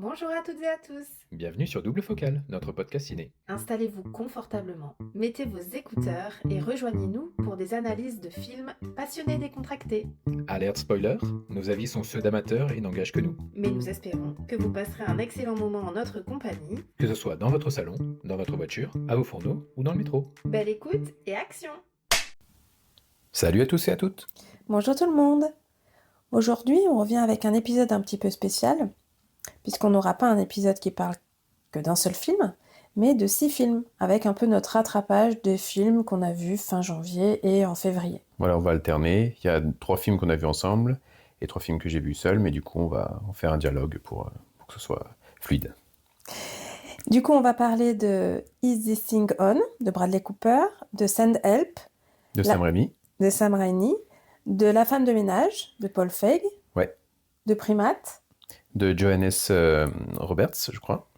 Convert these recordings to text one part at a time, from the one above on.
Bonjour à toutes et à tous. Bienvenue sur Double Focale, notre podcast ciné. Installez-vous confortablement, mettez vos écouteurs et rejoignez-nous pour des analyses de films passionnés et décontractés. Alerte spoiler, nos avis sont ceux d'amateurs et n'engagent que nous. Mais nous espérons que vous passerez un excellent moment en notre compagnie. Que ce soit dans votre salon, dans votre voiture, à vos fourneaux ou dans le métro. Belle écoute et action! Salut à tous et à toutes. Bonjour tout le monde. Aujourd'hui, on revient avec un épisode un petit peu spécial, puisqu'on n'aura pas un épisode qui parle que d'un seul film, mais de 6 films, avec un peu notre rattrapage des films qu'on a vus fin janvier et en février. Voilà, on va alterner. Il y a 3 films qu'on a vus ensemble et 3 films que j'ai vus seul, mais du coup, on va en faire un dialogue pour que ce soit fluide. Du coup, on va parler de Is This Thing On de Bradley Cooper, de Send Help De Sam Raimi. de Sam Raimi, de La femme de ménage de Paul Feig, Ouais. de Primate De Johannes Roberts, je crois.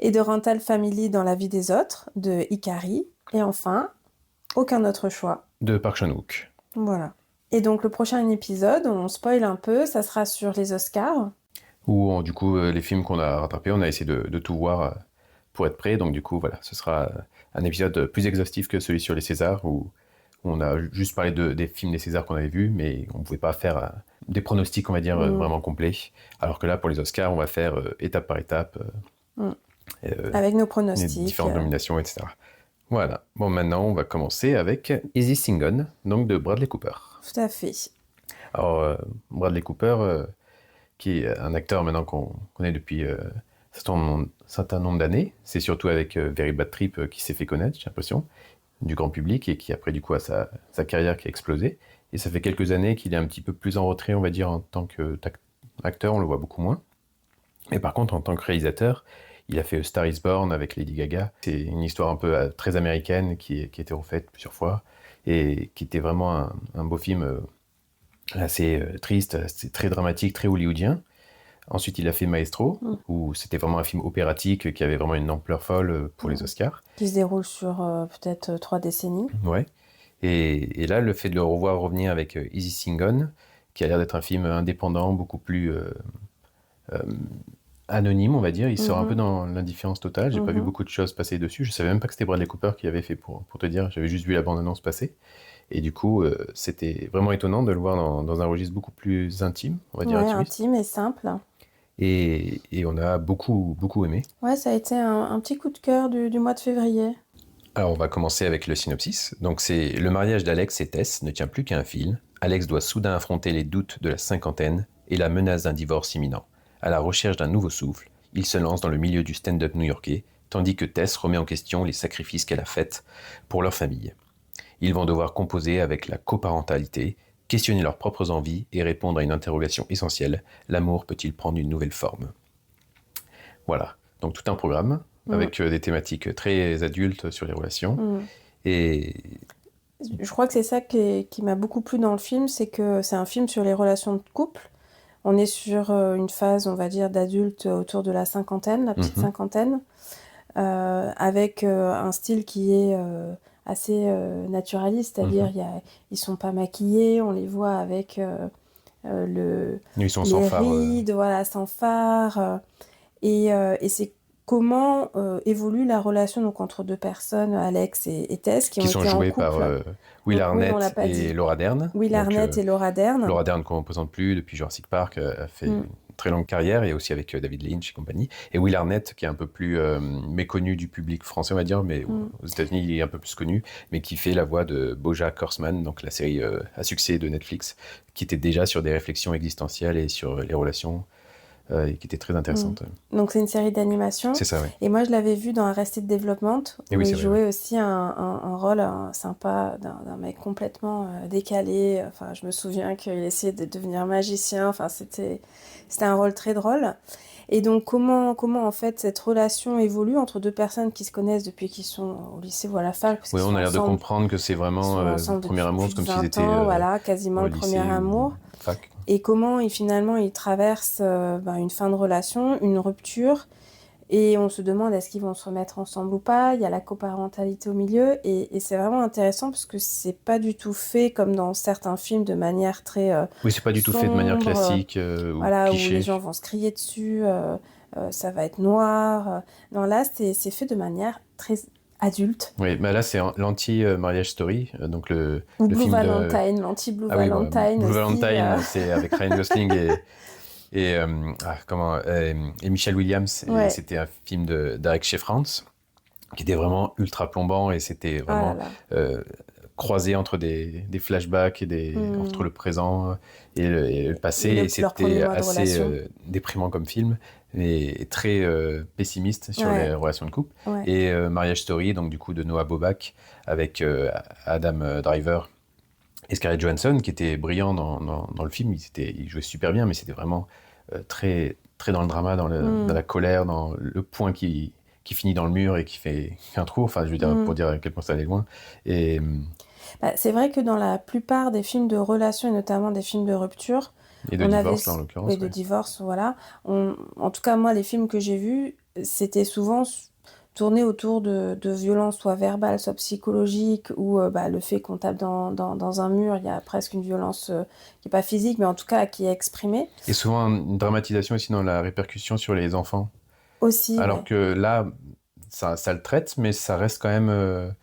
et de Rental Family dans la vie des autres de Ikari, et enfin, Aucun autre choix. De Park Chan-wook. Voilà. Et donc le prochain épisode, on spoil un peu, ça sera sur les Oscars. Où, du coup, les films qu'on a rattrapés, on a essayé de tout voir pour être prêt. Donc, du coup, voilà, ce sera un épisode plus exhaustif que celui sur les Césars, où on a juste parlé des films des Césars qu'on avait vus, mais on ne pouvait pas faire des pronostics, on va dire, vraiment complets. Alors que là, pour les Oscars, on va faire étape par étape. Avec nos Les pronostics. différentes nominations, etc. Voilà. Bon, maintenant, on va commencer avec Easy Singon, donc de Bradley Cooper. Tout à fait. Alors, Bradley Cooper, qui est un acteur maintenant qu'on connaît depuis un certain nombre d'années, c'est surtout avec Very Bad Trip qui s'est fait connaître, j'ai l'impression, du grand public, et qui après, du coup, a sa carrière qui a explosé. Et ça fait quelques années qu'il est un petit peu plus en retrait, on va dire, en tant qu'acteur, on le voit beaucoup moins. Mais par contre, en tant que réalisateur, il a fait Star is Born avec Lady Gaga. C'est une histoire un peu très américaine qui a été refaite plusieurs fois et qui était vraiment un beau film assez triste, c'est très dramatique, très hollywoodien. Ensuite, il a fait Maestro, où c'était vraiment un film opératique qui avait vraiment une ampleur folle pour les Oscars. Qui se déroule sur peut-être 3 décennies. Ouais. Et là, le fait de le revoir revenir avec Easy Singon, qui a l'air d'être un film indépendant, beaucoup plus anonyme, on va dire. Il sort un peu dans l'indifférence totale. J'ai pas vu beaucoup de choses passer dessus. Je savais même pas que c'était Bradley Cooper qui avait fait, pour te dire. J'avais juste vu la bande-annonce passer. Et du coup, c'était vraiment étonnant de le voir dans un registre beaucoup plus intime, on va dire, Ouais, intimiste. intime et simple. Et on a beaucoup, beaucoup aimé. Ouais, ça a été un petit coup de cœur du mois de février. Alors, on va commencer avec le synopsis. Donc, c'est le mariage d'Alex et Tess ne tient plus qu'à un fil. Alex doit soudain affronter les doutes de la cinquantaine et la menace d'un divorce imminent. À la recherche d'un nouveau souffle, il se lance dans le milieu du stand-up new-yorkais, tandis que Tess remet en question les sacrifices qu'elle a faits pour leur famille. Ils vont devoir composer avec la coparentalité, questionner leurs propres envies et répondre à une interrogation essentielle. L'amour peut-il prendre une nouvelle forme ? Voilà, donc tout un programme avec des thématiques très adultes sur les relations. Et Je crois que c'est ça qui m'a beaucoup plu dans le film, c'est que c'est un film sur les relations de couple. On est sur une phase, on va dire, d'adulte autour de la cinquantaine, la petite cinquantaine, avec un style qui est assez naturaliste, c'est-à-dire ils sont pas maquillés, on les voit avec ils sont les sans phare. rides, voilà, sans phare. Et c'est comment évolue la relation donc, entre deux personnes, Alex et Tess, qui ont sont été en joués couple. par Will Donc, oui, Arnett on l'a pas et dit. Laura Dern. Will Donc, Arnett et Laura Dern. Laura Dern qu'on ne présente plus depuis Jurassic Park, a fait une très longue carrière, et aussi avec David Lynch et compagnie. Et Will Arnett, qui est un peu plus méconnu du public français, on va dire, mais aux États-Unis il est un peu plus connu, mais qui fait la voix de BoJack Horseman, donc la série à succès de Netflix, qui était déjà sur des réflexions existentielles et sur les relations, et qui était très intéressante. Donc c'est une série d'animation. C'est ça, oui. Et moi je l'avais vu dans Arrested Development, où oui, il c'est vrai, jouait aussi un rôle sympa d'un mec complètement décalé. Enfin, je me souviens qu'il essayait de devenir magicien. Enfin, c'était un rôle très drôle. Et donc comment en fait cette relation évolue entre deux personnes qui se connaissent depuis qu'ils sont au lycée ou à la fac. Oui, on a l'air de comprendre que c'est vraiment le premier amour, c'est comme s'ils étaient voilà, quasiment au le premier lycée amour. Fac. Et comment finalement ils traversent une fin de relation, une rupture, et on se demande est-ce qu'ils vont se remettre ensemble ou pas. Il y a la coparentalité au milieu, et c'est vraiment intéressant parce que c'est pas du tout fait comme dans certains films de manière très oui, c'est pas du tout fait de manière classique ou voilà, cliché. où les gens vont se crier dessus. ça va être noir. Non, là, c'est fait de manière très adulte. Oui, mais là, c'est l'anti-Marriage Story, donc Ou le Blue film Valentine, l'anti-Blue Ah oui, voilà. Valentine Blue aussi. Valentine, c'est avec Ryan Gosling et Michelle Williams. Ouais. Et c'était un film d'Eric Shefrance qui était vraiment ultra plombant et c'était vraiment croisé entre des flashbacks et entre le présent et le passé. Et c'était assez déprimant comme film et très pessimiste sur les relations de couple. Ouais. Et Marriage Story, donc du coup de Noah Baumbach avec Adam Driver et Scarlett Johansson, qui était brillant dans le film. Il jouait super bien, mais c'était vraiment très, très dans le drama, dans la colère, dans le point qui finit dans le mur et qui fait un trou, enfin je veux dire, pour dire à quel point ça allait loin. Et c'est vrai que dans la plupart des films de relations, et notamment des films de rupture, et de divorce, là, en l'occurrence. Et de divorce, voilà. En tout cas, moi, les films que j'ai vus, c'était souvent tourné autour de violences, soit verbales, soit psychologiques, ou le fait qu'on tape dans un mur, il y a presque une violence qui n'est pas physique, mais en tout cas qui est exprimée. Et souvent une dramatisation aussi dans la répercussion sur les enfants. Aussi, alors que là, ça le traite, mais ça reste quand même...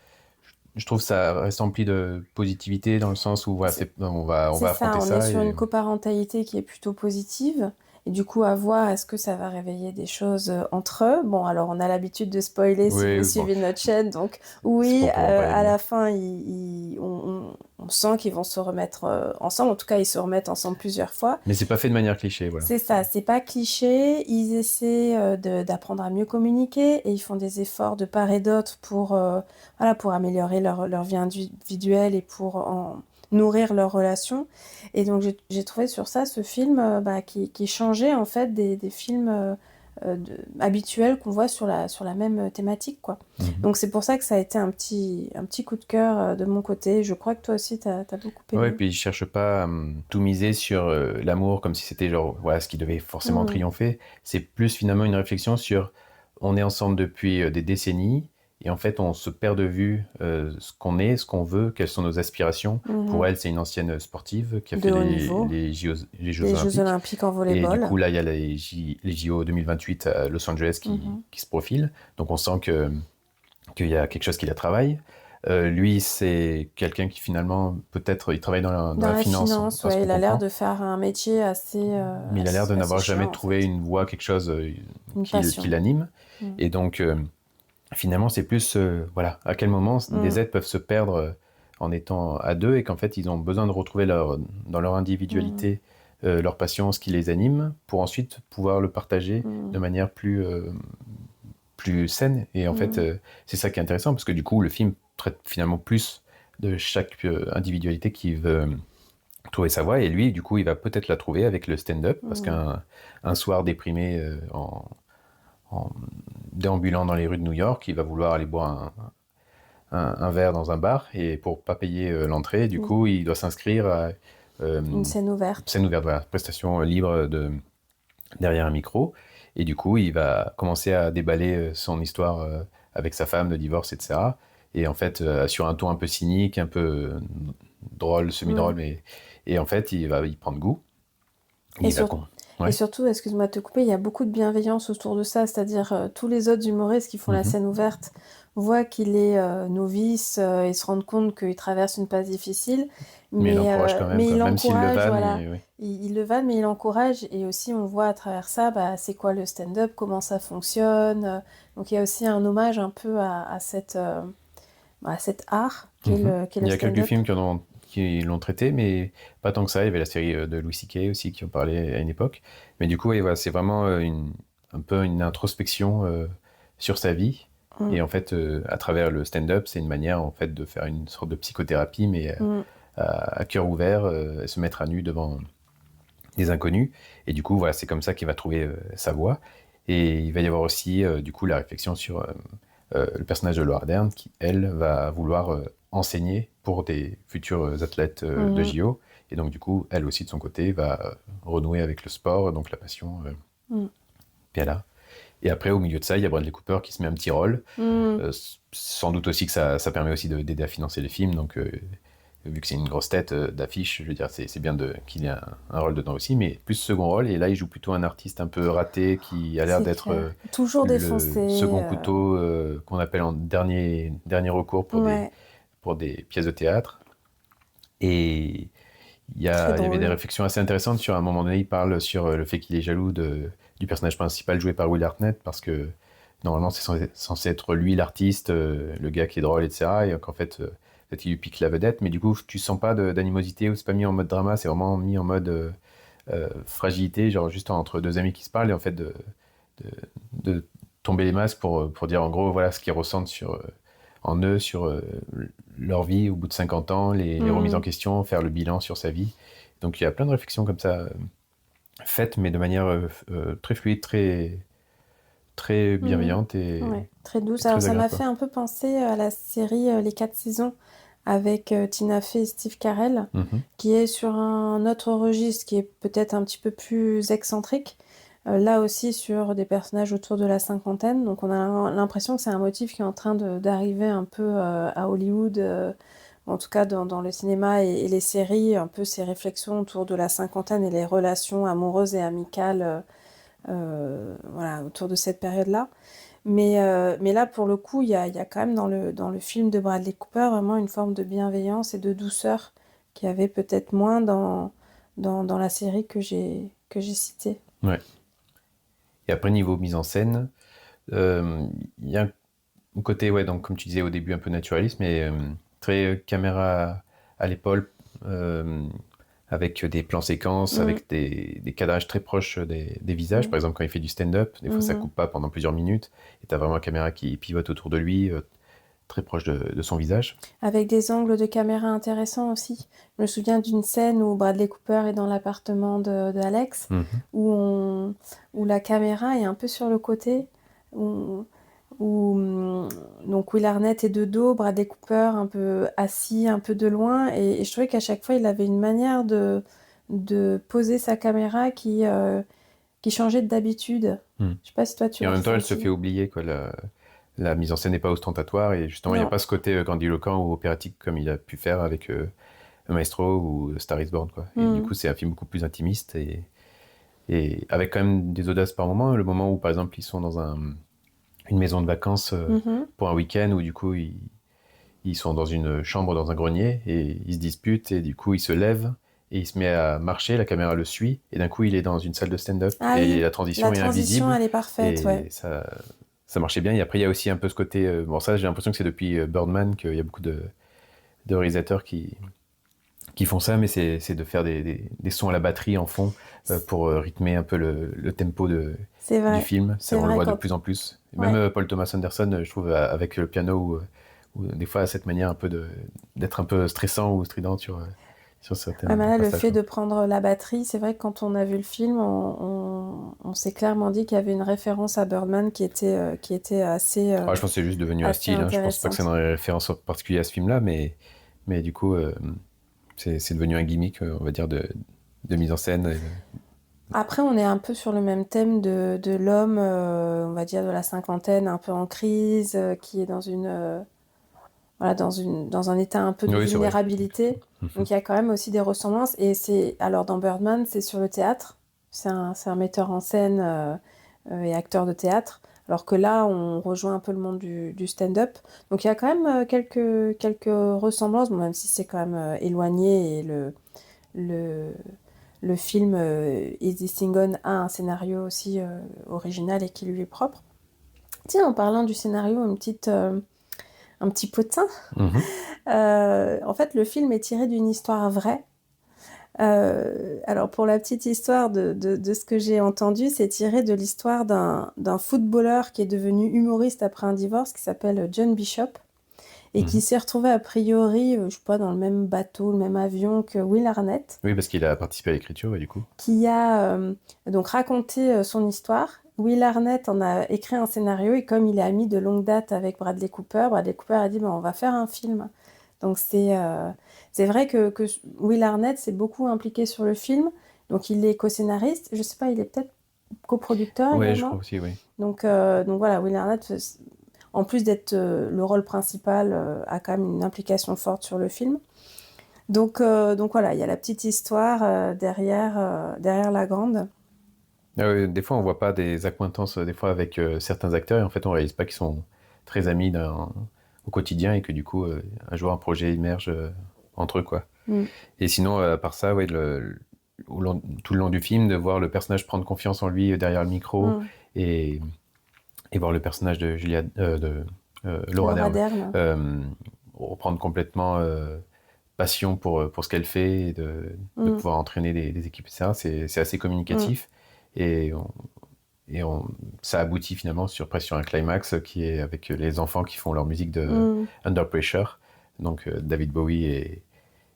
je trouve que ça reste rempli de positivité dans le sens où voilà, on va affronter ça. On est sur une coparentalité qui est plutôt positive. Et du coup, à voir, est-ce que ça va réveiller des choses entre eux? Bon, alors on a l'habitude de spoiler si vous suivez notre chaîne, donc oui, à la fin, on sent qu'ils vont se remettre ensemble. En tout cas, ils se remettent ensemble plusieurs fois. Mais c'est pas fait de manière cliché, voilà. C'est ça, c'est pas cliché. Ils essaient d'apprendre à mieux communiquer et ils font des efforts de part et d'autre pour améliorer leur vie individuelle et pour nourrir leur relation. Et donc j'ai trouvé sur ça ce film qui changeait en fait des films habituels qu'on voit sur la même thématique, quoi. Donc c'est pour ça que ça a été un petit coup de cœur de mon côté. Je crois que toi aussi t'as beaucoup aimé. Ouais, puis ils cherchent pas à tout miser sur l'amour comme si c'était genre voilà ce qui devait forcément triompher. C'est plus finalement une réflexion sur on est ensemble depuis des décennies. Et en fait, on se perd de vue ce qu'on est, ce qu'on veut, quelles sont nos aspirations. Pour elle, c'est une ancienne sportive qui a fait les Jeux Olympiques en volleyball. Et du coup, là, il y a les JO 2028 à Los Angeles qui se profilent. Donc, on sent qu'il y a quelque chose qui la travaille. Lui, c'est quelqu'un qui finalement, peut-être, il travaille dans la finance. Ouais, il a l'air de faire un métier assez mais il a l'air de n'avoir jamais trouvé une voie, quelque chose qui l'anime. Et donc... finalement, c'est plus, à quel moment des êtres peuvent se perdre en étant à deux et qu'en fait, ils ont besoin de retrouver dans leur individualité leur passion, ce qui les anime, pour ensuite pouvoir le partager de manière plus saine. Et en fait, c'est ça qui est intéressant, parce que du coup, le film traite finalement plus de chaque individualité qui veut trouver sa voie. Et lui, du coup, il va peut-être la trouver avec le stand-up, parce qu'un soir déprimé en déambulant dans les rues de New York, il va vouloir aller boire un verre dans un bar et pour pas payer l'entrée, du coup, il doit s'inscrire à une scène ouverte. Voilà, prestation libre derrière un micro. Et du coup, il va commencer à déballer son histoire avec sa femme de divorce, etc. Et en fait, sur un ton un peu cynique, un peu drôle, semi-drôle, et en fait, il va y prendre goût. Et surtout, excuse-moi de te couper, il y a beaucoup de bienveillance autour de ça, c'est-à-dire tous les autres humoristes qui font la scène ouverte voient qu'il est novice et se rendent compte qu'il traverse une passe difficile. Mais il l'encourage quand même, même s'il le vanne. Voilà. Il le vanne, mais il l'encourage. Et aussi, on voit à travers ça, c'est quoi le stand-up, comment ça fonctionne. Donc il y a aussi un hommage un peu à cet art qu'est le stand-up. Il y a quelques films qui l'ont traité, mais pas tant que ça. Il y avait la série de Louis C.K. aussi qui en parlait à une époque. Mais du coup, c'est vraiment un peu une introspection sur sa vie. Et en fait, à travers le stand-up, c'est une manière en fait de faire une sorte de psychothérapie, mais à cœur ouvert, se mettre à nu devant des inconnus. Et du coup, c'est comme ça qu'il va trouver sa voie. Et il va y avoir aussi du coup la réflexion sur le personnage de Laura Dern qui, elle, va vouloir enseigner pour des futurs athlètes de JO. Et donc, du coup, elle aussi, de son côté, va renouer avec le sport, donc la passion. Puis là. Et après, au milieu de ça, il y a Bradley Cooper qui se met un petit rôle. Sans doute aussi que ça permet aussi d'aider à financer les films. Donc, vu que c'est une grosse tête d'affiche, je veux dire, c'est bien qu'il ait un rôle dedans aussi, mais plus second rôle. Et là, il joue plutôt un artiste un peu raté qui a l'air C'est d'être clair. Toujours le défoncé. second couteau qu'on appelle en dernier recours Ouais, pour des pièces de théâtre. Et très il y avait des drôle. réflexions assez intéressantes sur, à un moment donné, il parle sur le fait qu'il est jaloux du personnage principal joué par Will Arnett, parce que normalement c'est censé être lui l'artiste, le gars qui est drôle, etc. Et qu'en fait, peut-être qu'il lui pique la vedette, mais du coup, tu sens pas d'animosité, ou c'est pas mis en mode drama, c'est vraiment mis en mode fragilité, genre juste entre deux amis qui se parlent, et en fait de tomber les masques pour dire en gros, voilà ce qu'ils ressentent en eux, sur leur vie au bout de 50 ans, les remises en question, faire le bilan sur sa vie. Donc il y a plein de réflexions comme ça, faites, mais de manière très fluide, très Mhm. bienveillante Ouais, très douce. et Alors très ça m'a agréable, fait quoi. un peu penser à la série Les 4 saisons avec Tina Fey et Steve Carell, Mhm. qui est sur un autre registre, qui est peut-être un petit peu plus excentrique. Là aussi sur des personnages autour de la cinquantaine. Donc on a l'impression que c'est un motif qui est en train d'arriver un peu à Hollywood, en tout cas dans le cinéma et les séries, un peu ces réflexions autour de la cinquantaine et les relations amoureuses et amicales voilà, autour de cette période-là. Mais là, pour le coup, il y a quand même dans le film de Bradley Cooper vraiment une forme de bienveillance et de douceur qu'il y avait peut-être moins dans la série que j'ai citée. Ouais. Et après, niveau mise en scène, il y a un côté, ouais, donc comme tu disais au début, un peu naturaliste, mais très caméra à l'épaule, euh, avec des plans séquences, Mm, avec des cadrages très proches des visages. Par mm, exemple, quand il fait du stand-up, des fois ça mhm. coupe pas pendant plusieurs minutes, et t'as vraiment la caméra qui pivote autour de lui, très proche de son visage. Avec des angles de caméra intéressants aussi. Je me souviens d'une scène où Bradley Cooper est dans l'appartement d'Alex, Mhm. où, où la caméra est un peu sur le côté, où, où donc Will Arnett est de dos, Bradley Cooper un peu assis, un peu de loin, et je trouvais qu'à chaque fois il avait une manière de poser sa caméra qui changeait d'habitude. Mhm. Je sais pas si toi tu Et en l'as même temps, elle se fait ressenti. oublier, quoi. La mise en scène n'est pas ostentatoire, et justement, il n'y a Non. pas ce côté grandiloquent ou opératique comme il a pu faire avec Maestro ou Star is Born, quoi. Et du Mm. coup, c'est un film beaucoup plus intimiste, et avec quand même des audaces par moment. Le moment où, par exemple, ils sont dans une maison de vacances Mhm. pour un week-end, où du coup, ils sont dans une chambre, dans un grenier, et ils se disputent, et du coup, il se lève, et il se met à marcher, la caméra le suit, et d'un coup, il est dans une salle de stand-up, Ah et oui, la la transition est transition, invisible, elle est parfaite, ouais. et ça marchait bien. Et après, il y a aussi un peu ce côté... bon, ça, j'ai l'impression que c'est depuis Birdman qu'il y a beaucoup de réalisateurs qui font ça, mais c'est de faire des sons à la batterie en fond pour rythmer un peu le tempo C'est du vrai, film. Ça, c'est on le vrai voit de quand... plus en plus. Et même Ouais. Paul Thomas Anderson, je trouve, avec le piano, ou des fois, a cette manière un peu d'être un peu stressant ou strident sur certains Ouais, mais là, le passages, fait quoi. de prendre la batterie, c'est vrai que quand on a vu le film, on s'est clairement dit qu'il y avait une référence à Birdman qui était Ouais, je pense que c'est juste devenu un assez style, hein. Je pense pas que c'est une intéressante. référence en particulier à ce film-là, mais du coup, c'est devenu un gimmick, on va dire, de mise en scène. Après, on est un peu sur le même thème de l'homme, on va dire de la cinquantaine, un peu en crise, qui est voilà, dans un état un peu de Oui, c'est vrai. vulnérabilité. Donc il y a quand même aussi des ressemblances. Et alors dans Birdman, c'est sur le théâtre. C'est un metteur en scène et acteur de théâtre. Alors que là, on rejoint un peu le monde du stand-up. Donc il y a quand même quelques ressemblances, bon, même si c'est quand même éloigné et le, le film Is This Thing On a un scénario aussi original et qui lui est propre. Tiens, en parlant du scénario, un petit potin. Mhm. En fait, le film est tiré d'une histoire vraie. Alors, pour la petite histoire de ce que j'ai entendu, c'est tiré de l'histoire d'un footballeur qui est devenu humoriste après un divorce, qui s'appelle John Bishop, et qui Mhm. s'est retrouvé a priori, je sais pas, dans le même bateau, le même avion que Will Arnett, Oui, parce qu'il a participé à l'écriture, et du coup. qui a donc raconté son histoire. Will Arnett en a écrit un scénario, et comme il est ami de longue date avec Bradley Cooper a dit ben, on va faire un film. Donc c'est vrai que Will Arnett s'est beaucoup impliqué sur le film. Donc il est co-scénariste. Je sais pas, il est peut-être coproducteur Ouais, je crois également. aussi, oui. Donc voilà, Will Arnett, en plus d'être le rôle principal, a quand même une implication forte sur le film. Donc voilà, il y a la petite histoire derrière la grande. Des fois, on voit pas des accointances des fois avec certains acteurs et en fait, on réalise pas qu'ils sont très amis au quotidien et que du coup, un jour, un projet émerge entre eux, quoi. Mm. Et sinon, à part ça, ouais, tout le long du film, de voir le personnage prendre confiance en lui derrière le micro Mm. et, et voir le personnage de Laura Laura Dern Dern. reprendre complètement passion pour ce qu'elle fait et de Mm. pouvoir entraîner des équipes, etc. C'est assez communicatif et ça aboutit finalement presque sur un climax qui est avec les enfants qui font leur musique de Under Pressure, donc David Bowie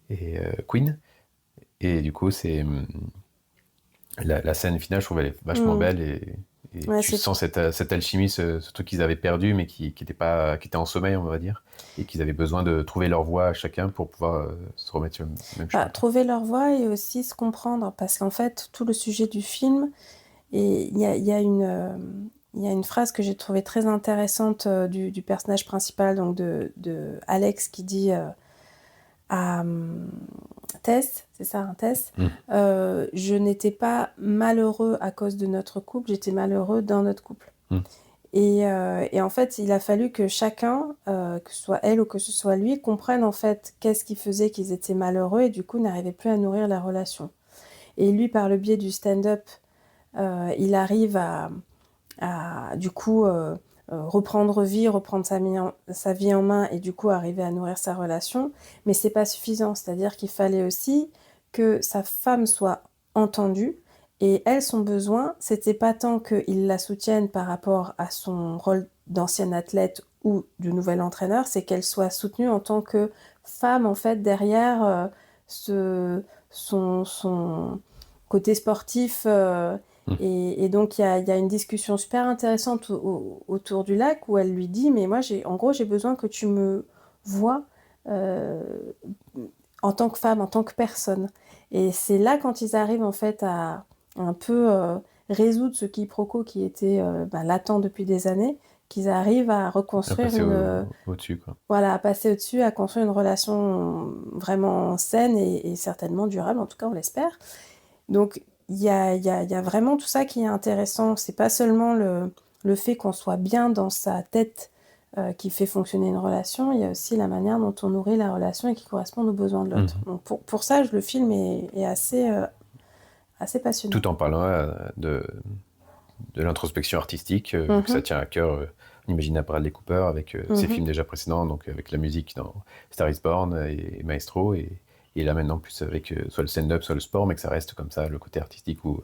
et Queen. Et du coup, la scène finale, je trouve, elle est vachement belle et Ouais, tu sens cette alchimie, ce truc qu'ils avaient perdu, mais qui était en sommeil, on va dire, et qu'ils avaient besoin de trouver leur voie à chacun pour pouvoir se remettre sur le même chemin. Trouver leur voie et aussi se comprendre, parce qu'en fait, tout le sujet du film, et il y a une phrase que j'ai trouvée très intéressante du personnage principal, donc de Alex, qui dit à Tess, c'est ça, hein, Tess, je n'étais pas malheureux à cause de notre couple, j'étais malheureux dans notre couple. Et en fait, il a fallu que chacun, que ce soit elle ou que ce soit lui, comprenne en fait qu'est-ce qui faisait qu'ils étaient malheureux et du coup n'arrivaient plus à nourrir la relation. Et lui, par le biais du stand-up, il arrive à du coup reprendre sa vie en main et du coup arriver à nourrir sa relation. Mais c'est pas suffisant, c'est-à-dire qu'il fallait aussi que sa femme soit entendue. Et elle, son besoin, c'était pas tant qu'il la soutienne par rapport à son rôle d'ancienne athlète ou du nouvel entraîneur, c'est qu'elle soit soutenue en tant que femme, en fait, derrière son côté sportif. Et donc, il y a une discussion super intéressante autour du lac où elle lui dit, mais moi, en gros, j'ai besoin que tu me vois en tant que femme, en tant que personne. Et c'est là, quand ils arrivent, en fait, à un peu résoudre ce quiproquo qui était latent depuis des années, qu'ils arrivent à reconstruire au-dessus, quoi. Voilà, à passer au-dessus, à construire une relation vraiment saine et certainement durable, en tout cas, on l'espère. Donc, il y a vraiment tout ça qui est intéressant. C'est pas seulement le fait qu'on soit bien dans sa tête qui fait fonctionner une relation, il y a aussi la manière dont on nourrit la relation et qui correspond aux besoins de l'autre. Donc pour ça, le film est assez passionnant. Tout en parlant de l'introspection artistique, que ça tient à cœur. On imagine à Bradley Cooper avec ses films déjà précédents, donc avec la musique dans Star is Born et Maestro, et là maintenant plus avec soit le stand-up, soit le sport, mais que ça reste comme ça, le côté artistique ou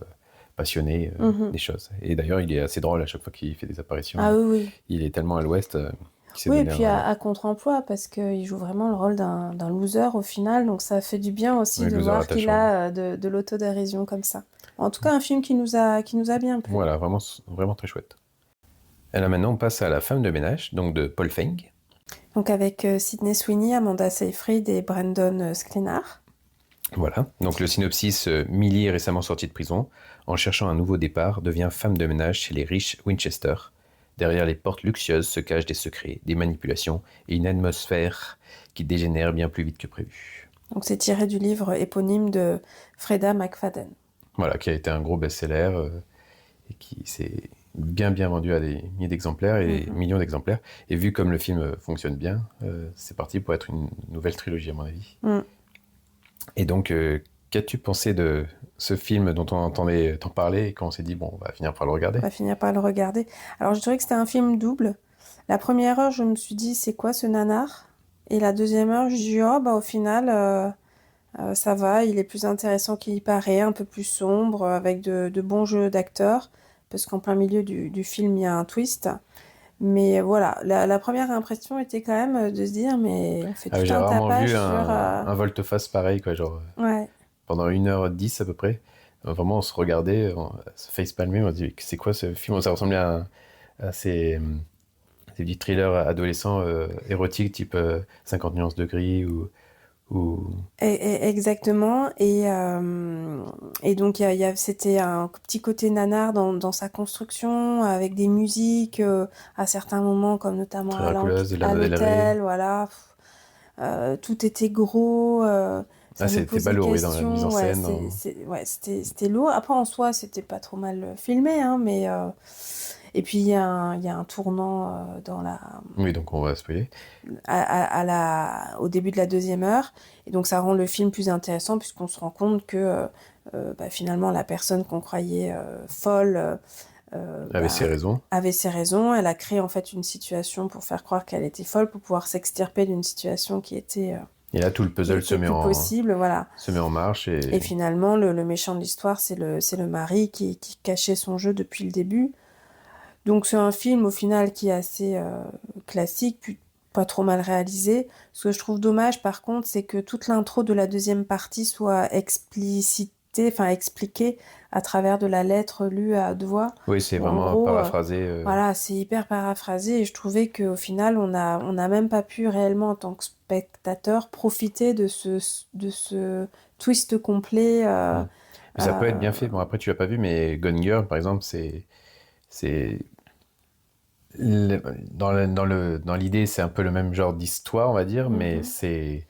passionné des choses. Et d'ailleurs, il est assez drôle à chaque fois qu'il fait des apparitions. Ah oui. Il est tellement à l'ouest qu'il s'est Oui, et donné puis à contre-emploi, parce qu'il joue vraiment le rôle d'un loser au final, donc ça fait du bien aussi de voir qu'il a de l'autodérision comme ça. En tout cas, un film qui nous a bien plu. Voilà, vraiment, vraiment très chouette. Et là maintenant, on passe à La femme de ménage, donc de Paul Feig. Donc avec Sydney Sweeney, Amanda Seyfried et Brandon Sklenar. Voilà, donc le synopsis, Millie est récemment sortie de prison. En cherchant un nouveau départ, devient femme de ménage chez les riches Winchester. Derrière les portes luxueuses se cachent des secrets, des manipulations et une atmosphère qui dégénère bien plus vite que prévu. Donc c'est tiré du livre éponyme de Freda McFadden. Voilà, qui a été un gros best-seller et qui s'est bien vendu à des milliers d'exemplaires et millions d'exemplaires. Et vu comme le film fonctionne bien, c'est parti pour être une nouvelle trilogie à mon avis. Et donc, qu'as-tu pensé de ce film dont on entendait t'en parler et quand on s'est dit, bon, on va finir par le regarder ? On va finir par le regarder. Alors, je dirais que c'était un film double. La première heure, je me suis dit, c'est quoi ce nanar ? Et la deuxième heure, je dis, au final, ça va, il est plus intéressant qu'il y paraît, un peu plus sombre, avec de bons jeux d'acteurs, parce qu'en plein milieu du film, il y a un twist. Mais voilà, la première impression était quand même de se dire, mais on fait tout un tapage sur... J'ai rarement vu un volte-face pareil, quoi, genre... Ouais. Pendant 1h10 à peu près, vraiment on se regardait, on se facepalmait, on se dit c'est quoi ce film ? Ça ressemblait à ces petits thrillers adolescents érotiques type 50 nuances de gris ou... Exactement, et donc c'était un petit côté nanar dans sa construction, avec des musiques à certains moments, comme notamment à l'hôtel, voilà. Tout était gros, ça nous c'était posait balourd, oui, dans la mise en question. Ouais, scène. ouais, c'était lourd. Après, en soi, c'était pas trop mal filmé, hein, mais... Et puis, il y a un tournant Oui, donc on va spoiler. au début de la deuxième heure. Et donc, ça rend le film plus intéressant puisqu'on se rend compte que finalement, la personne qu'on croyait folle Avec ses raisons. avait ses raisons. Elle a créé en fait une situation pour faire croire qu'elle était folle, pour pouvoir s'extirper d'une situation qui était... Et là, tout le puzzle se met possible, voilà. Se met en marche. Et finalement, le méchant de l'histoire, c'est le mari qui cachait son jeu depuis le début. Donc c'est un film au final qui est assez classique, puis pas trop mal réalisé. Ce que je trouve dommage par contre, c'est que toute l'intro de la deuxième partie soit expliquée à travers de la lettre lue à haute voix. Oui, c'est vraiment paraphrasé. Voilà, c'est hyper paraphrasé et je trouvais qu'au final, on a même pas pu réellement en tant que spectateur profiter de ce twist complet. Ça peut être bien fait. Bon, après, tu l'as pas vu, mais Gone Girl, par exemple, dans l'idée, c'est un peu le même genre d'histoire, on va dire, mais c'est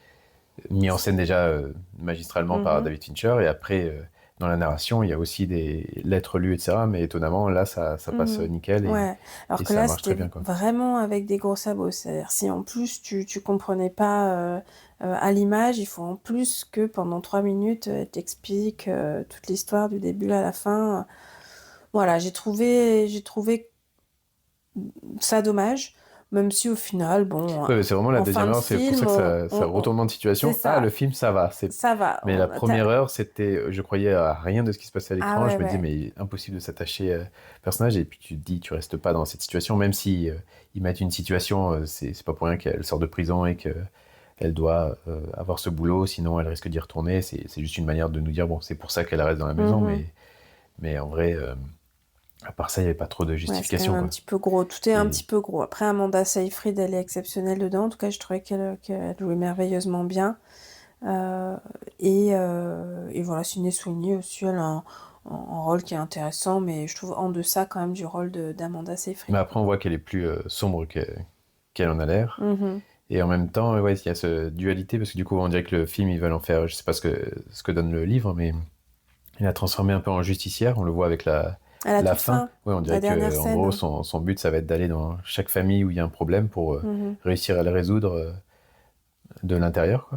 mis en scène déjà magistralement par David Fincher. Et après, dans la narration, il y a aussi des lettres lues, etc. Mais étonnamment, là, ça passe nickel. Ouais. Alors que là, c'était vraiment avec des gros sabots. C'est-à-dire, si en plus, tu comprenais pas à l'image, il faut en plus que pendant 3 minutes, elle t'explique toute l'histoire du début à la fin. Voilà, j'ai trouvé ça dommage, même si au final, bon... Ouais, c'est vraiment la deuxième heure, c'est pour ça que ça retournement de situation. Le film, ça va. Ça va. Mais la première heure, je croyais à rien de ce qui se passait à l'écran. Ouais, je me disais, mais impossible de s'attacher au personnage. Et puis tu te dis, tu restes pas dans cette situation, même si ils mettent une situation, c'est pas pour rien qu'elle sort de prison et qu'elle doit avoir ce boulot, sinon elle risque d'y retourner. C'est juste une manière de nous dire, bon, c'est pour ça qu'elle reste dans la maison, mais en vrai... À part ça, il n'y avait pas trop de justification. Ouais, c'est un petit peu gros. Tout est un petit peu gros. Après, Amanda Seyfried, elle est exceptionnelle dedans. En tout cas, je trouvais qu'elle jouait merveilleusement bien. Et voilà, Sydney Sweeney aussi, elle a un rôle qui est intéressant, mais je trouve en deçà quand même du rôle d'Amanda Seyfried. Mais après, on voit qu'elle est plus sombre qu'elle en a l'air. Et en même temps, il y a cette dualité, parce que du coup, on dirait que le film, ils veulent en faire, je ne sais pas ce que donne le livre, mais il a transformé un peu en justicière. On le voit avec la fin. Ouais, on dirait que en gros, son but, ça va être d'aller dans chaque famille où il y a un problème pour réussir à le résoudre de l'intérieur.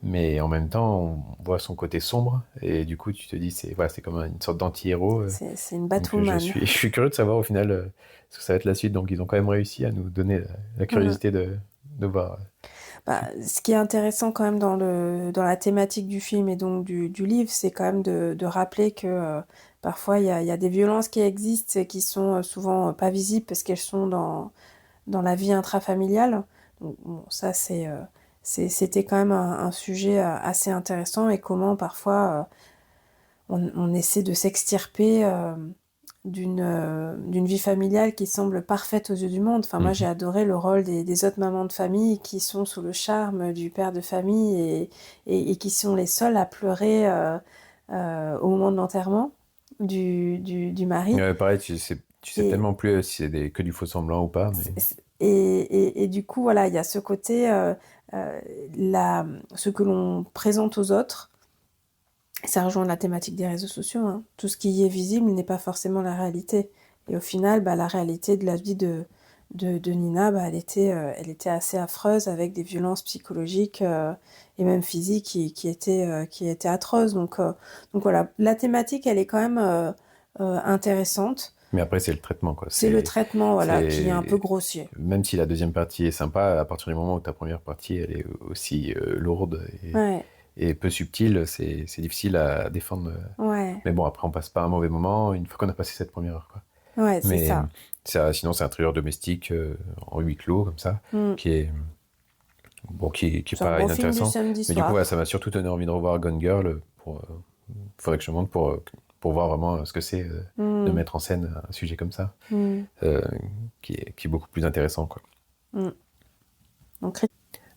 Mais en même temps, on voit son côté sombre. Et du coup, tu te dis, c'est comme une sorte d'anti-héros. C'est une Batwoman. Je suis curieux de savoir au final ce que ça va être la suite. Donc, ils ont quand même réussi à nous donner la curiosité de voir. Ce qui est intéressant quand même dans la thématique du film et donc du livre, c'est quand même de rappeler que parfois il y a des violences qui existent et qui sont souvent pas visibles parce qu'elles sont dans la vie intrafamiliale. Donc, bon, ça c'était quand même un sujet assez intéressant et comment parfois on essaie de s'extirper d'une vie familiale qui semble parfaite aux yeux du monde. Enfin, moi, j'ai adoré le rôle des autres mamans de famille qui sont sous le charme du père de famille et qui sont les seules à pleurer au moment de l'enterrement du mari. Pareil, tu sais tellement plus si c'est que du faux semblant ou pas. Mais... Et du coup, voilà, il y a ce côté, ce que l'on présente aux autres. Ça rejoint la thématique des réseaux sociaux. Hein. Tout ce qui est visible n'est pas forcément la réalité. Et au final, la réalité de la vie de Nina, elle était assez affreuse avec des violences psychologiques et même physiques qui étaient atroces. Donc voilà, la thématique, elle est quand même intéressante. Mais après, c'est le traitement, quoi. C'est le traitement, voilà, qui est un peu grossier. Même si la deuxième partie est sympa, à partir du moment où ta première partie, elle est aussi lourde et peu subtile, c'est difficile à défendre. Mais bon, après, on passe pas un mauvais moment une fois qu'on a passé cette première heure, quoi. Ouais, c'est ça. Sinon, c'est un thriller domestique en huis clos, comme ça, qui est pas inintéressant. Mais du coup, ça m'a surtout donné envie de revoir Gone Girl. Faudrait que je monte pour voir vraiment ce que c'est de mettre en scène un sujet comme ça, qui est beaucoup plus intéressant, quoi. Donc,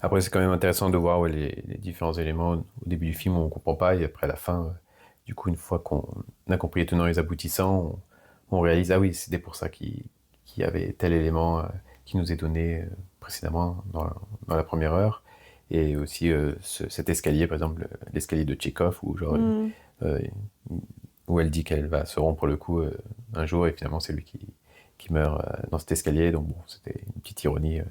après, c'est quand même intéressant de voir les différents éléments au début du film où on ne comprend pas, et après à la fin, du coup, une fois qu'on a compris les tenants et les aboutissants, on réalise, ah oui, c'était pour ça qu'il y avait tel élément qui nous est donné précédemment dans la première heure. Et aussi cet escalier, par exemple, l'escalier de Tchekhov, où, genre, euh, où elle dit qu'elle va se rompre le cou un jour, et finalement c'est lui qui meurt dans cet escalier. Donc bon, c'était une petite ironie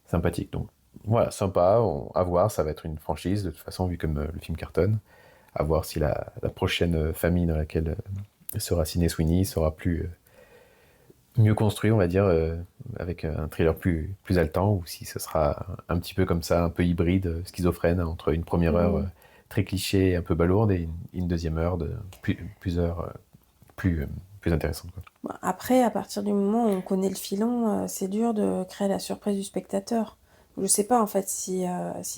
sympathique. Donc voilà, sympa, à voir, ça va être une franchise, de toute façon, vu comme le film cartonne. À voir si la prochaine famille dans laquelle sera Sydney Sweeney sera mieux construit, on va dire, avec un thriller plus haletant, ou si ce sera un petit peu comme ça, un peu hybride, schizophrène, entre une première heure très cliché, un peu balourde, et une deuxième heure de plus heures plus intéressante, quoi. Bon, après, à partir du moment où on connaît le filon, c'est dur de créer la surprise du spectateur. Je sais pas en fait si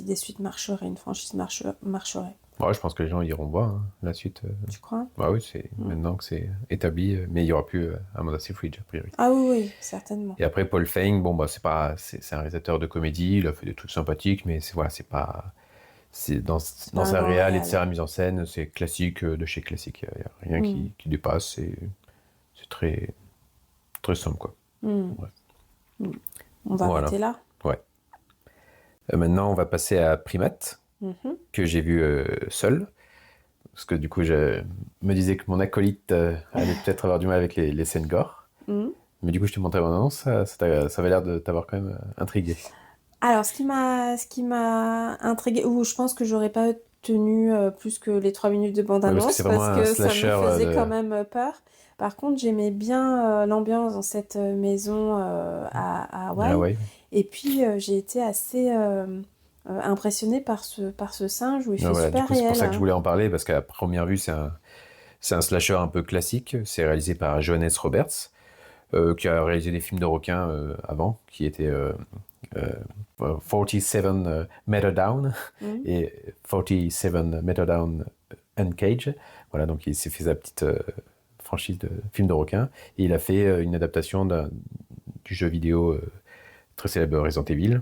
des suites marcheraient, une franchise marcherait. Ouais, je pense que les gens iront voir hein, la suite. Tu crois? Bah oui, c'est maintenant que c'est établi, mais il y aura plus Amanda Seyfried a priori. Ah oui, certainement. Et après Paul Feig, bon bah c'est un réalisateur de comédie, il a fait des trucs sympathiques, mais c'est pas dans sa réal et de sa mise en scène, c'est classique de chez classique. Il y a rien qui dépasse, c'est très très sombre quoi. Ouais. On va arrêter là. Ouais. Maintenant, on va passer à Primate, que j'ai vu seul. Parce que du coup, je me disais que mon acolyte allait peut-être avoir du mal avec les scènes gore. Mais du coup, je te montrais maintenant, ça avait l'air de t'avoir quand même intrigué. Alors, ce qui m'a intriguée, ou je pense que j'aurais pas tenu plus que les 3 minutes de bande-annonce, parce que ça me faisait quand même peur. Par contre, j'aimais bien l'ambiance dans cette maison à Hawaï. Hawaï. Et puis, j'ai été assez impressionnée par ce singe où il fait voilà, super du coup, réel. C'est pour ça que je voulais en parler, parce qu'à première vue, c'est un slasher un peu classique. C'est réalisé par Johannes Roberts, qui a réalisé des films de requins avant, qui étaient 47 Meter Down et 47 Meter Down Uncaged. Voilà, donc il s'est fait sa petite franchise de films de requins. Et il a fait une adaptation du jeu vidéo très célèbre Resident Evil,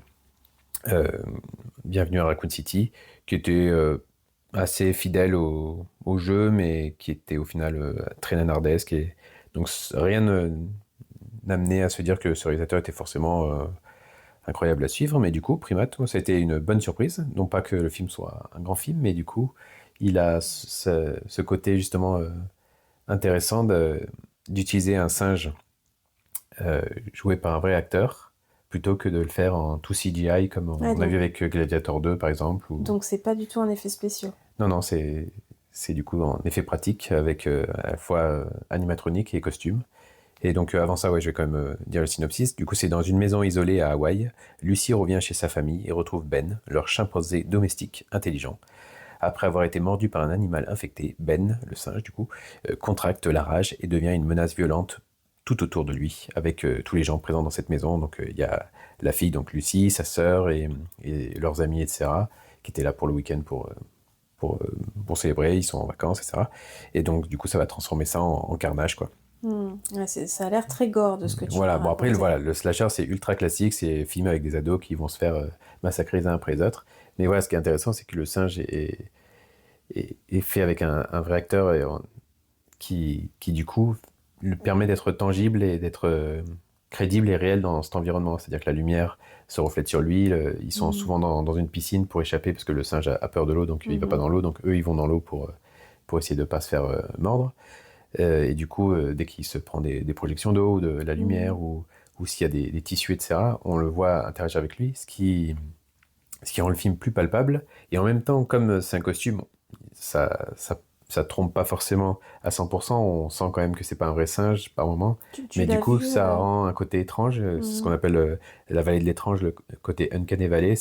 Bienvenue à Raccoon City, qui était assez fidèle au jeu, mais qui était au final très nanardesque. Et donc rien n'amenait à se dire que ce réalisateur était forcément incroyable à suivre, mais du coup, Primate, ça a été une bonne surprise. Non pas que le film soit un grand film, mais du coup, il a ce côté justement intéressant d'utiliser un singe joué par un vrai acteur, plutôt que de le faire en tout CGI, comme on a vu avec Gladiator 2, par exemple. Donc, c'est pas du tout un effet spécial. Non, c'est du coup en effet pratique, avec à la fois animatronique et costume. Et donc avant ça, je vais quand même dire le synopsis. Du coup, c'est dans une maison isolée à Hawaï. Lucie revient chez sa famille et retrouve Ben, leur chimpanzé domestique intelligent. Après avoir été mordu par un animal infecté, Ben, le singe du coup, contracte la rage et devient une menace violente tout autour de lui, avec tous les gens présents dans cette maison. Donc il y a la fille, donc Lucie, sa sœur et leurs amis, etc., qui étaient là pour le week-end pour célébrer. Ils sont en vacances, etc. Et donc du coup, ça va transformer ça en carnage, quoi. Ouais, ça a l'air très gore de ce que tu Voilà, m'as bon après, raconté. le slasher, c'est ultra classique, c'est filmé avec des ados qui vont se faire massacrer les uns après les autres. Mais voilà, ce qui est intéressant, c'est que le singe est fait avec un vrai acteur qui du coup, lui permet d'être tangible et d'être crédible et réel dans cet environnement. C'est-à-dire que la lumière se reflète sur lui, ils sont souvent dans une piscine pour échapper, parce que le singe a peur de l'eau, donc il va pas dans l'eau, donc eux, ils vont dans l'eau pour essayer de pas se faire mordre. Et du coup, dès qu'il se prend des projections d'eau, ou de la lumière, ou s'il y a des tissus, etc., on le voit interagir avec lui, ce qui rend le film plus palpable. Et en même temps, comme c'est un costume, ça trompe pas forcément à 100%, on sent quand même que c'est pas un vrai singe par moment. Mais du coup, ça rend un côté étrange, c'est ce qu'on appelle la vallée de l'étrange, le côté Uncanny Valley.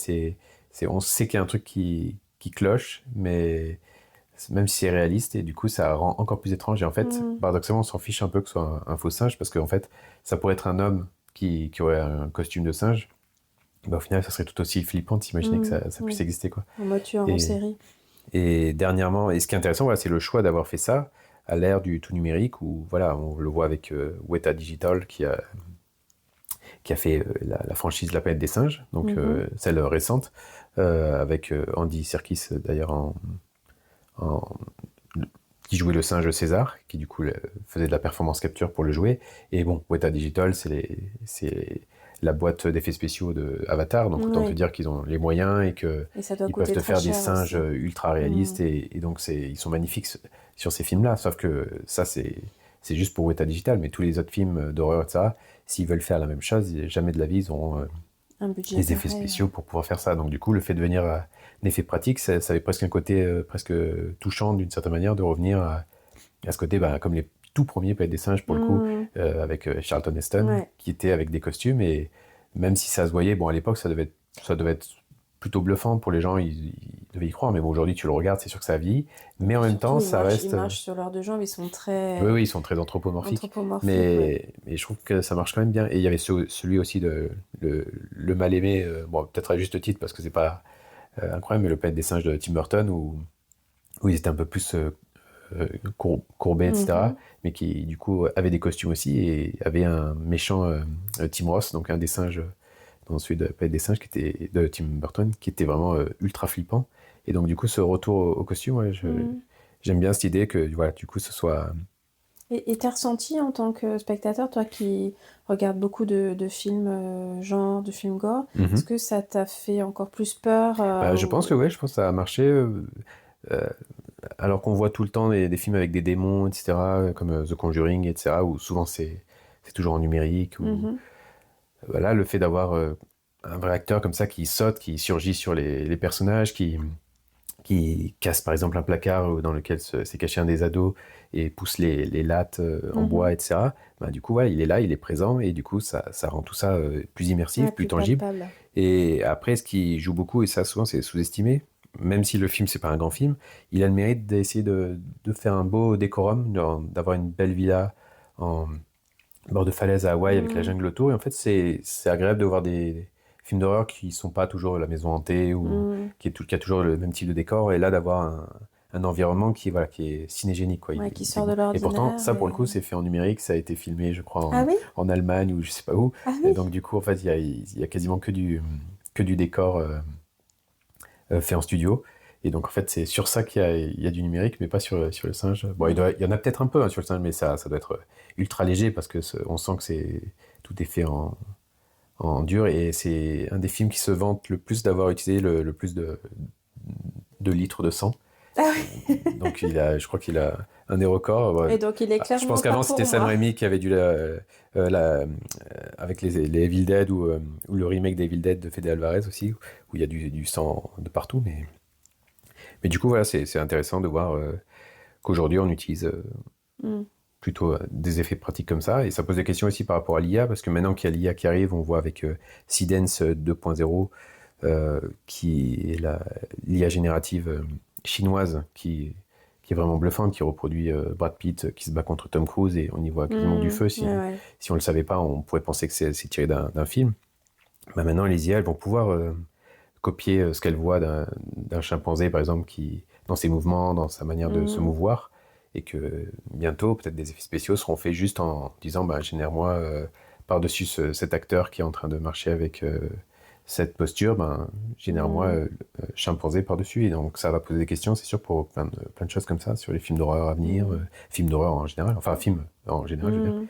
On sait qu'il y a un truc qui cloche, mais même si c'est réaliste, et du coup ça rend encore plus étrange. Et en fait, paradoxalement, on s'en fiche un peu que ce soit un faux singe, parce qu'en fait, ça pourrait être un homme qui aurait un costume de singe. Bah, au final, ça serait tout aussi flippant d'imaginer que ça puisse exister, quoi. En mode tueur en série. Et dernièrement, et ce qui est intéressant, voilà, c'est le choix d'avoir fait ça à l'ère du tout numérique, où voilà, on le voit avec Weta Digital qui a fait la franchise La Planète des Singes, donc celle récente, avec Andy Serkis d'ailleurs qui jouait le singe César, qui du coup faisait de la performance capture pour le jouer. Et bon, Weta Digital, c'est la boîte d'effets spéciaux de Avatar, donc autant te dire qu'ils ont les moyens et qu'ils peuvent te faire des singes ultra réalistes, et donc ils sont magnifiques sur ces films-là, sauf que ça, c'est juste pour Weta Digital, mais tous les autres films d'horreur, etc., s'ils veulent faire la même chose, jamais de la vie, ils auront des effets spéciaux pour pouvoir faire ça. Donc du coup, le fait de venir à un effet pratique, ça avait presque un côté presque touchant d'une certaine manière, de revenir à ce côté, comme les tout premiers Planète des singes pour le coup, avec Charlton Heston, qui était avec des costumes, et même si ça se voyait, bon à l'époque ça devait être plutôt bluffant pour les gens, ils devaient y croire, mais bon, aujourd'hui tu le regardes, c'est sûr que ça vit, mais en même temps ça reste... Ils marchent sur leurs deux jambes, ils sont très... Oui, ils sont très anthropomorphiques, mais je trouve que ça marche quand même bien. Et il y avait celui aussi, le mal-aimé, bon peut-être à juste titre parce que c'est pas incroyable, mais le Planète des singes de Tim Burton, où ils étaient un peu plus courbés, etc., mais qui du coup avait des costumes aussi, et avait un méchant Tim Roth, donc un des singes dans celui de Planète des singes qui était de Tim Burton, qui était vraiment ultra flippant. Et donc du coup ce retour au costume, j'aime bien cette idée que voilà, du coup ce soit... Et t'as ressenti en tant que spectateur, toi qui regardes beaucoup de films genre, de films gore, est-ce que ça t'a fait encore plus peur Je pense que je pense que ça a marché, alors qu'on voit tout le temps des films avec des démons, etc., comme The Conjuring, etc., où souvent c'est toujours en numérique, ou voilà, le fait d'avoir un vrai acteur comme ça qui saute, qui surgit sur les personnages, qui casse par exemple un placard dans lequel s'est caché un des ados et pousse les lattes en bois, etc. Du coup, il est là, il est présent, et du coup, ça rend tout ça plus immersif, plus tangible. palpable. Et après, ce qui joue beaucoup, et ça souvent c'est sous-estimé, même si le film c'est pas un grand film, il a le mérite d'essayer de faire un beau décorum, d'avoir une belle villa en bord de falaise à Hawaï avec la jungle autour. Et en fait, c'est agréable de voir des films d'horreur qui sont pas toujours la maison hantée, ou qui a toujours le même type de décor, et là d'avoir un environnement qui est cinégénique, quoi. Qui sort de l'ordinaire. Et pourtant, ça pour le coup, c'est fait en numérique, ça a été filmé, je crois, oui en Allemagne ou je sais pas où. Et donc du coup, en fait, il y a quasiment que du décor fait en studio. Et donc en fait, c'est sur ça qu'il y a du numérique, mais pas sur le singe. Bon, il y en a peut-être un peu sur le singe, mais ça doit être ultra léger, parce que on sent que tout est fait en dur, et c'est un des films qui se vante le plus d'avoir utilisé le plus de litres de sang. Donc je crois qu'il a un des records. Et donc il est clairement... Je pense qu'avant c'était Sam Raimi qui avait dû avec les Evil Dead, ou le remake des Evil Dead de Fede Alvarez aussi, où il y a du sang de partout, mais du coup voilà, c'est intéressant de voir qu'aujourd'hui on utilise plutôt des effets pratiques comme ça, et ça pose des questions aussi par rapport à l'IA, parce que maintenant qu'il y a l'IA qui arrive, on voit avec Seedance 2.0, qui est l'IA générative chinoise, qui est vraiment bluffante, qui reproduit Brad Pitt qui se bat contre Tom Cruise, et on y voit quasiment du feu. Si on le savait pas, on pourrait penser que c'est tiré d'un film. Maintenant, les IA, elles vont pouvoir copier ce qu'elles voient d'un chimpanzé, par exemple, qui, dans ses mouvements, dans sa manière de se mouvoir, et que bientôt, peut-être des effets spéciaux seront faits juste en disant, génère-moi par-dessus cet acteur qui est en train de marcher avec cette posture, génère-moi chimpanzé par-dessus. Et donc ça va poser des questions, c'est sûr, pour plein de choses comme ça, sur les films d'horreur à venir, films d'horreur en général, enfin films en général, je veux dire.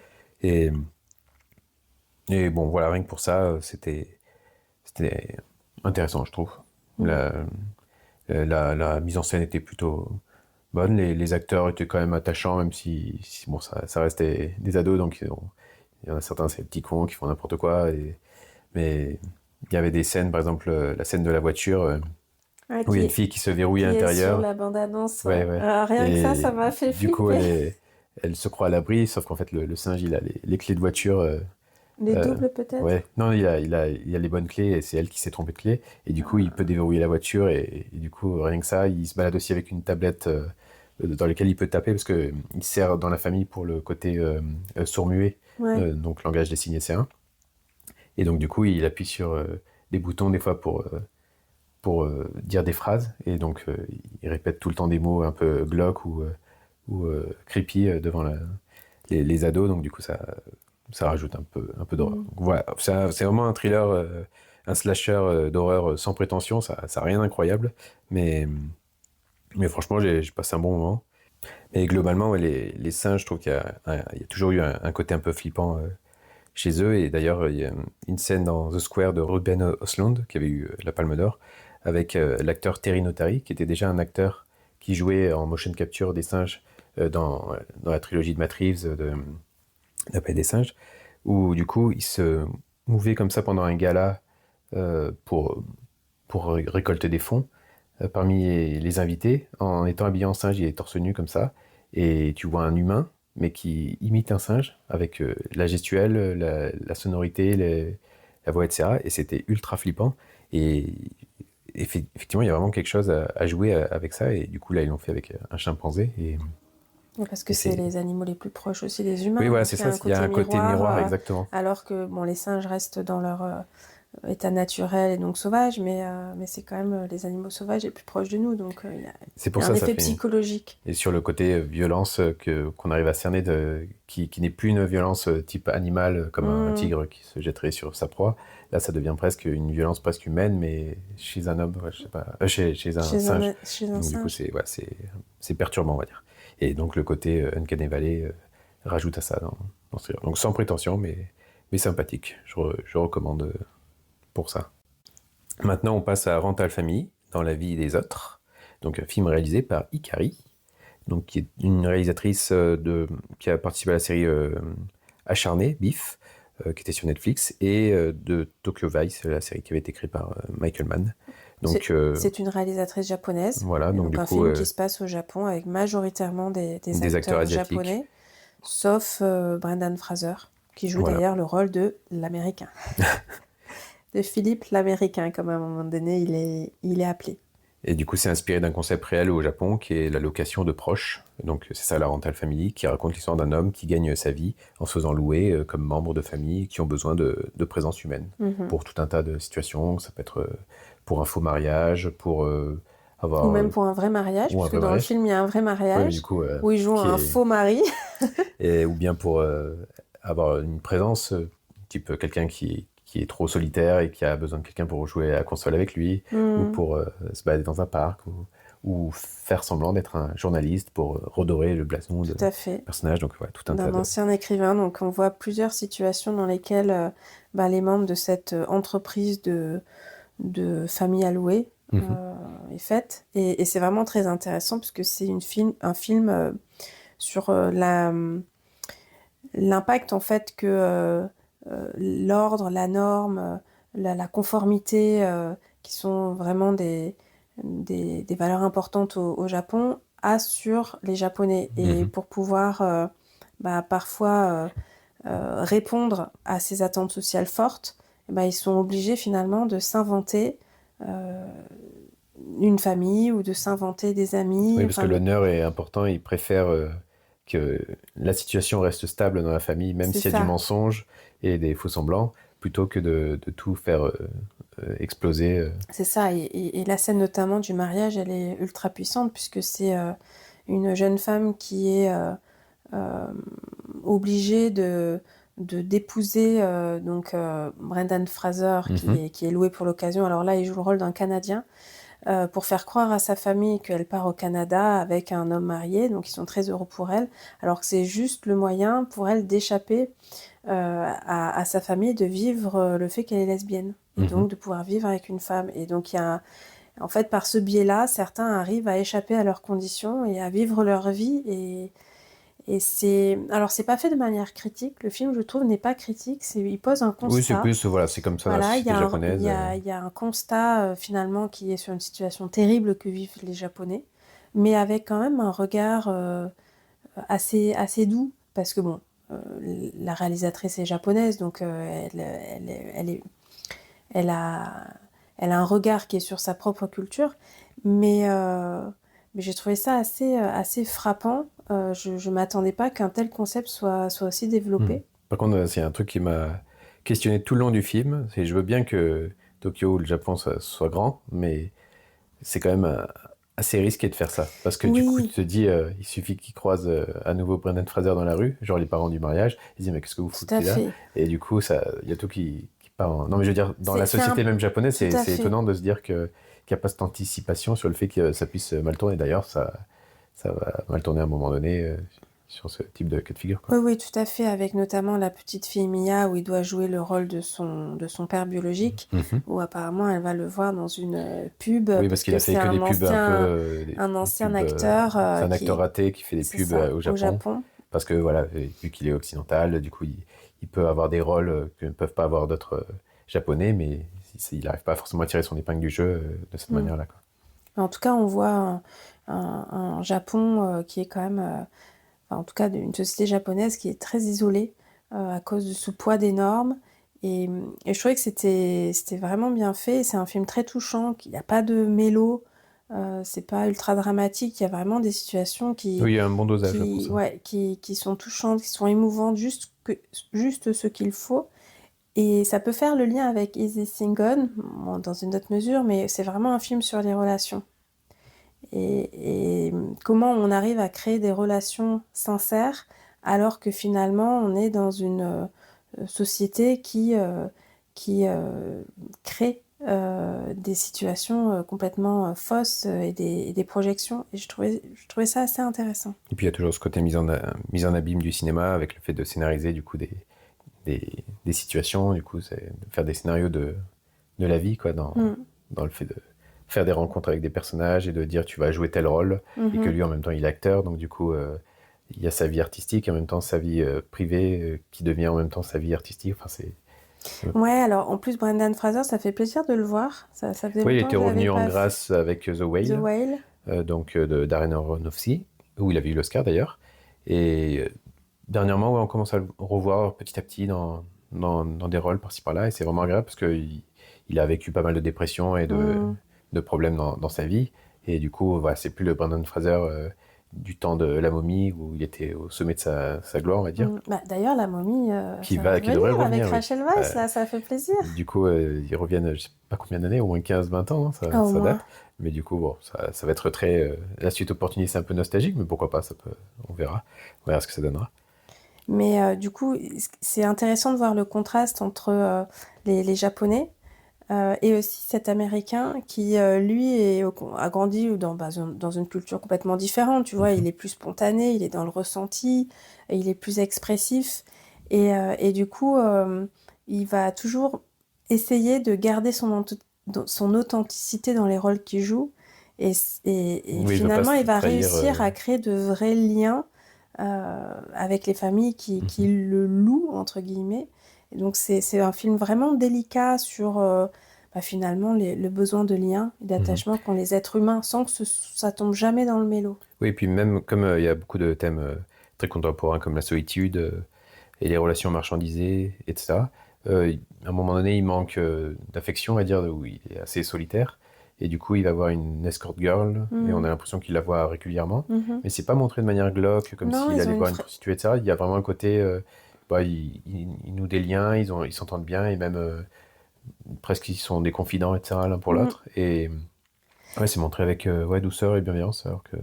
Et bon, voilà, rien que pour ça, c'était intéressant, je trouve. La mise en scène était plutôt bonne, les acteurs étaient quand même attachants, même si bon, ça restait des ados, donc il y en a certains, c'est des petits cons qui font n'importe quoi, mais il y avait des scènes, par exemple la scène de la voiture, où il y a une fille qui se verrouille à l'intérieur. Sur la bande-annonce. Ouais. Rien que ça m'a fait flipper. Du coup, elle se croit à l'abri, sauf qu'en fait, le singe, il a les clés de voiture. Les doubles, peut-être. Ouais, non, il a les bonnes clés, et c'est elle qui s'est trompée de clé. Et du coup, il peut déverrouiller la voiture, et du coup, rien que ça, il se balade aussi avec une tablette dans laquelle il peut taper, parce qu'il sert dans la famille pour le côté sourd-muet, donc langage des signes, c'est un. Et donc, du coup, il appuie sur des boutons, des fois, pour dire des phrases. Et donc, il répète tout le temps des mots un peu glauques ou creepy devant les ados. Donc, du coup, ça rajoute un peu d'horreur. Donc, voilà, c'est vraiment un thriller, un slasher d'horreur sans prétention. Ça n'a rien d'incroyable. Mais franchement, j'ai passé un bon moment. Et globalement, les singes, je trouve qu'il y a toujours eu un côté un peu flippant chez eux. Et d'ailleurs, il y a une scène dans The Square de Ruben Östlund, qui avait eu la Palme d'Or, avec l'acteur Terry Notary, qui était déjà un acteur qui jouait en motion capture des singes dans la trilogie de Matt Reeves de La Paix des singes, où du coup, il se mouvait comme ça pendant un gala pour récolter des fonds parmi les invités, en étant habillé en singe. Il est torse nu comme ça, et tu vois un humain, mais qui imite un singe, avec la gestuelle, la sonorité, la voix, etc. Et c'était ultra flippant, et effectivement, il y a vraiment quelque chose à jouer avec ça, et du coup, là, ils l'ont fait avec un chimpanzé, et Parce que Et c'est c'est- les animaux les plus proches aussi des humains. oui, voilà, donc c'est ça, il y a un côté miroir, exactement. alors que bon, les singes restent dans leur état naturel et donc sauvage, mais c'est quand même les animaux sauvages les plus proches de nous, donc C'est il pour y a ça, un ça effet fait... psychologique. Et sur le côté violence qu'on arrive à cerner, qui n'est plus une violence type animale, comme un tigre qui se jetterait sur sa proie. Là, ça devient presque une violence presque humaine, mais chez un homme, ouais, je sais pas, chez un singe. Chez un Donc du coup, singe. c'est perturbant, on va dire. Et donc le côté Uncanny Valley rajoute à ça dans ce... Donc sans prétention, mais sympathique. Je recommande pour ça. Maintenant, on passe à Rental Family, Dans la vie des autres. Donc un film réalisé par Ikari, donc qui est une réalisatrice qui a participé à la série Acharné, Beef, qui était sur Netflix, et de Tokyo Vice, la série qui avait été créée par Michael Mann. Donc C'est une réalisatrice japonaise. voilà, Et donc donc du un coup film qui se passe au Japon avec majoritairement des acteurs asiatiques. japonais, sauf Brendan Fraser, qui joue Voilà. d'ailleurs le rôle de l'Américain. De Philippe l'Américain, comme à un moment donné il est appelé. Et du coup, c'est inspiré d'un concept réel au Japon, qui est la location de proches. Donc, c'est ça, la Rental Family, qui raconte l'histoire d'un homme qui gagne sa vie en se faisant louer comme membre de famille qui ont besoin de présence humaine pour tout un tas de situations. Ça peut être pour un faux mariage, pour avoir... Ou même pour un vrai mariage, ou un parce que vrai dans mariage. le film, il y a un vrai Ouais, mariage, mais du coup, où il joue un faux mari. ou bien pour avoir une présence, type quelqu'un qui est trop solitaire et qui a besoin de quelqu'un pour jouer à la console avec lui, ou pour se balader dans un parc, ou faire semblant d'être un journaliste pour redorer le blason Tout à fait. personnage. Donc, ouais, tout un tas D'un ancien écrivain. Donc on voit plusieurs situations dans lesquelles les membres de cette entreprise de famille à louer est faite. Et c'est vraiment très intéressant puisque c'est un film sur l'impact en fait que l'ordre, la norme, la conformité, qui sont vraiment des valeurs importantes au Japon, a sur les Japonais. Et pour pouvoir parfois répondre à ces attentes sociales fortes, ils sont obligés finalement de s'inventer une famille ou de s'inventer des amis. Oui, parce que l'honneur est important, ils préfèrent que la situation reste stable dans la famille, même s'il y a du mensonge et des faux semblants, plutôt que de tout faire exploser. C'est ça, et la scène notamment du mariage, elle est ultra puissante, puisque c'est une jeune femme qui est obligée d'épouser Brendan Fraser, qui est loué pour l'occasion. Alors là, il joue le rôle d'un Canadien, pour faire croire à sa famille qu'elle part au Canada avec un homme marié, donc ils sont très heureux pour elle, alors que c'est juste le moyen pour elle d'échapper à sa famille, de vivre le fait qu'elle est lesbienne, et donc de pouvoir vivre avec une femme. Et donc en fait, par ce biais-là, certains arrivent à échapper à leurs conditions et à vivre leur vie, et alors c'est pas fait de manière critique, le film je trouve n'est pas critique, il pose un constat. Oui, c'est plus, voilà, c'est comme ça la société japonaise. Il y a un constat finalement qui est sur une situation terrible que vivent les Japonais, mais avec quand même un regard assez doux, parce que bon, la réalisatrice est japonaise, donc elle a un regard qui est sur sa propre culture, mais j'ai trouvé ça assez frappant. Je ne m'attendais pas qu'un tel concept soit aussi développé. Par contre, c'est un truc qui m'a questionné tout le long du film. Je veux bien que Tokyo ou le Japon soit grand, mais c'est quand même assez risqué de faire ça. Parce que du coup, tu te dis, il suffit qu'ils croisent à nouveau Brendan Fraser dans la rue, genre les parents du mariage, ils disent, mais qu'est-ce que vous foutez là ? Et du coup, il y a tout qui part en... Non, mais je veux dire, dans la société même japonaise, c'est étonnant de se dire qu'il n'y a pas cette anticipation sur le fait que ça puisse mal tourner. D'ailleurs, ça va mal tourner à un moment donné. sur ce type de cas de figure, quoi. Oui, oui, tout à fait, avec notamment la petite fille Mia, où il doit jouer le rôle de son père biologique, Mhm. où apparemment elle va le voir dans une pub, Oui, parce parce qu'il que a fait c'est que des un pubs un des ancien pubs, acteur c'est un acteur qui... raté qui fait des C'est pubs ça, au au Japon. Japon. Parce que voilà, vu qu'il est occidental, du coup, il peut avoir des rôles que ne peuvent pas avoir d'autres japonais, mais il n'arrive pas forcément à tirer son épingle du jeu de cette Mm. manière-là, quoi. En tout cas, on voit un Japon qui est quand même, enfin, en tout cas, une société japonaise qui est très isolée à cause de ce poids des normes. Et je trouvais que c'était vraiment bien fait. C'est un film très touchant. Il n'y a pas de mélo. C'est pas ultra dramatique. Il y a vraiment des situations Oui, il y a un bon dosage là, pour ça. ouais, qui sont touchantes, qui sont émouvantes, juste ce qu'il faut. Et ça peut faire le lien avec Easy Sing On, bon, dans une autre mesure, mais c'est vraiment un film sur les relations. Et comment on arrive à créer des relations sincères alors que finalement on est dans une société qui crée des situations complètement fausses et des projections. Et je trouvais ça assez intéressant. Et puis il y a toujours ce côté mise en abîme du cinéma avec le fait de scénariser du coup des situations, du coup, c'est de faire des scénarios de la vie, quoi, dans le fait de faire des rencontres avec des personnages et de dire tu vas jouer tel rôle, et que lui en même temps il est acteur, donc du coup il y a sa vie artistique et en même temps sa vie privée qui devient en même temps sa vie artistique. Enfin, Ouais, alors en plus Brendan Fraser, ça fait plaisir de le voir. Ça faisait oui, il longtemps était que je revenu l'avais en pas grâce avec The vu. The Whale, Whale. donc de Darren Aronofsky, où il avait eu l'Oscar d'ailleurs. Et dernièrement, ouais, on commence à le revoir petit à petit dans des rôles par-ci par-là, et c'est vraiment agréable parce qu'il a vécu pas mal de dépression et de problèmes dans sa vie. Et du coup, voilà, c'est plus le Brendan Fraser du temps de La Momie où il était au sommet de sa gloire, on va dire. Bah, d'ailleurs, La Momie, Qui ça va devrait revenir avec revenir, oui. Rachel Weisz, là, ça fait plaisir. Du coup, ils reviennent, je sais pas combien d'années, au moins 15-20 ans, hein, Au ça moins. date. Mais du coup, bon, ça va être très... la suite opportuniste, c'est un peu nostalgique, mais pourquoi pas, on verra. On verra ce que ça donnera. Mais du coup, c'est intéressant de voir le contraste entre les Japonais et aussi cet Américain qui, lui, a grandi dans une culture complètement différente. Tu vois, il est plus spontané, il est dans le ressenti, et il est plus expressif. Et du coup, il va toujours essayer de garder son authenticité dans les rôles qu'il joue. Et Oui, finalement, il va trahir, réussir à créer de vrais liens avec les familles qui le louent, entre guillemets. Et donc c'est un film vraiment délicat sur finalement le besoin de lien et d'attachement qu'ont les êtres humains, sans que ça tombe jamais dans le mélo. Oui, et puis même comme il y a beaucoup de thèmes très contemporains comme la solitude et les relations marchandisées, etc., à un moment donné, il manque d'affection, on va dire, où il est assez solitaire. Et du coup, il va avoir une escort girl, et on a l'impression qu'il la voit régulièrement. Mais c'est pas montré de manière glauque, comme Non, s'il ils allait ont voir une prostituée, etc. Il y a vraiment un côté... ils nouent des liens, ils s'entendent bien, et même presque ils sont des confidents, etc., l'un pour l'autre. Et ouais, c'est montré avec douceur et bienveillance. Alors que...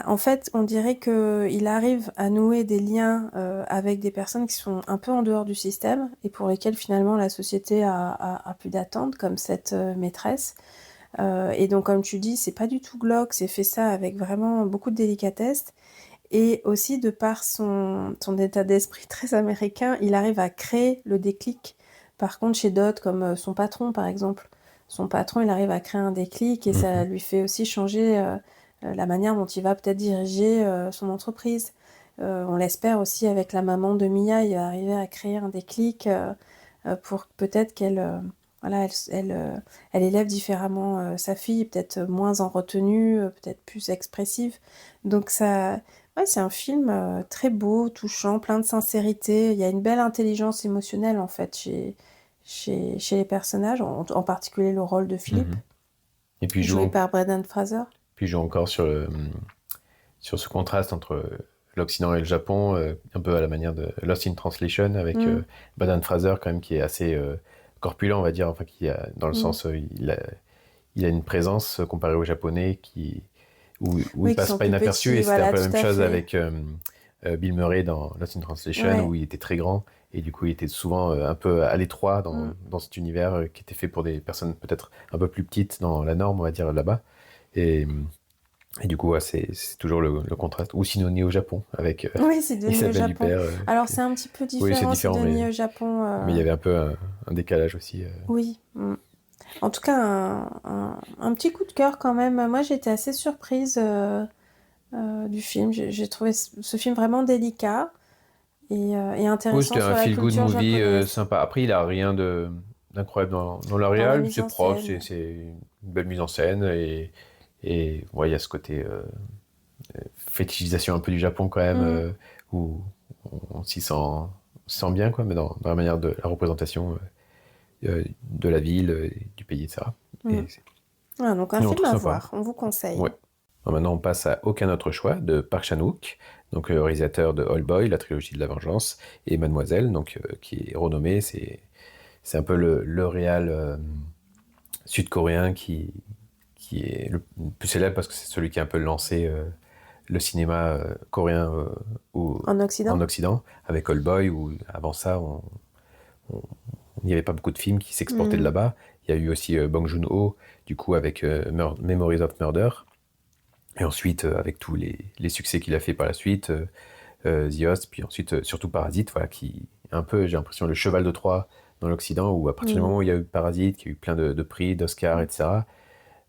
En fait, on dirait qu'il arrive à nouer des liens avec des personnes qui sont un peu en dehors du système et pour lesquelles finalement la société a plus d'attentes, comme cette maîtresse. Et donc, comme tu dis, c'est pas du tout glauque, c'est fait ça avec vraiment beaucoup de délicatesse. Et aussi, de par son état d'esprit très américain, il arrive à créer le déclic. Par contre, chez d'autres, comme son patron, par exemple, son patron, il arrive à créer un déclic et ça lui fait aussi changer la manière dont il va peut-être diriger son entreprise. On l'espère aussi avec la maman de Mia, il va arriver à créer un déclic pour peut-être qu'elle voilà, elle élève différemment sa fille, peut-être moins en retenue, peut-être plus expressive. Donc ça, ouais, c'est un film très beau, touchant, plein de sincérité. Il y a une belle intelligence émotionnelle en fait chez les personnages, en particulier le rôle de Philippe, Et puis joué par Brendan Fraser. Puis joue encore sur ce contraste entre l'Occident et le Japon, un peu à la manière de Lost in Translation, avec Brendan Fraser quand même qui est assez corpulent, on va dire, enfin qui a, dans le sens il a une présence comparée aux Japonais où il passe pas inaperçu, petits, et c'était voilà, un peu la tout même à chose fait. avec Bill Murray dans Lost in Translation, Ouais. où il était très grand et du coup il était souvent un peu à l'étroit dans cet univers qui était fait pour des personnes peut-être un peu plus petites dans la norme, on va dire, là-bas. Et Et du coup, ouais, c'est toujours le contraste. Ou Sidonie au Japon, avec Oui, Sidonie au Isabelle Japon. Huppert. Alors, c'est un petit peu Oui, c'est différent, différent, Sidonie au Japon. mais il y avait un peu un décalage aussi. Oui. En tout cas, un petit coup de cœur quand même. Moi, j'étais assez surprise du film. J'ai trouvé ce film vraiment délicat et Oui, intéressant c'était un sur la feel-good culture movie japonaise, sympa. Après, il a rien d'incroyable dans la dans la réal. mise C'est en propre, scène. c'est une belle mise en scène. Et ouais, il y a ce côté fétichisation un peu du Japon quand même, Mm. où on s'y sent bien, quoi, mais dans la manière de la représentation de la ville, du pays, etc. Mm. Et c'est Ah, donc un non, film très à sympa. voir, on vous conseille. Ouais. Alors maintenant, on passe à Aucun autre choix de Park Chan-wook, donc le réalisateur de Old Boy, la trilogie de la vengeance, et Mademoiselle, donc qui est renommé. C'est un peu le réal sud-coréen qui est le plus célèbre parce que c'est celui qui a un peu lancé le cinéma coréen En en Occident? Occident, avec Old Boy, où avant ça, il n'y avait pas beaucoup de films qui s'exportaient de Mm. là-bas. Il y a eu aussi Bong Joon-ho, du coup, avec Memories of Murder. Et ensuite, avec tous les succès qu'il a fait par la suite, The Host, puis ensuite, surtout Parasite, voilà, qui est un peu, j'ai l'impression, le cheval de Troie dans l'Occident, où à partir du Mm. moment où il y a eu Parasite, qui a eu plein de prix, d'Oscars, etc.,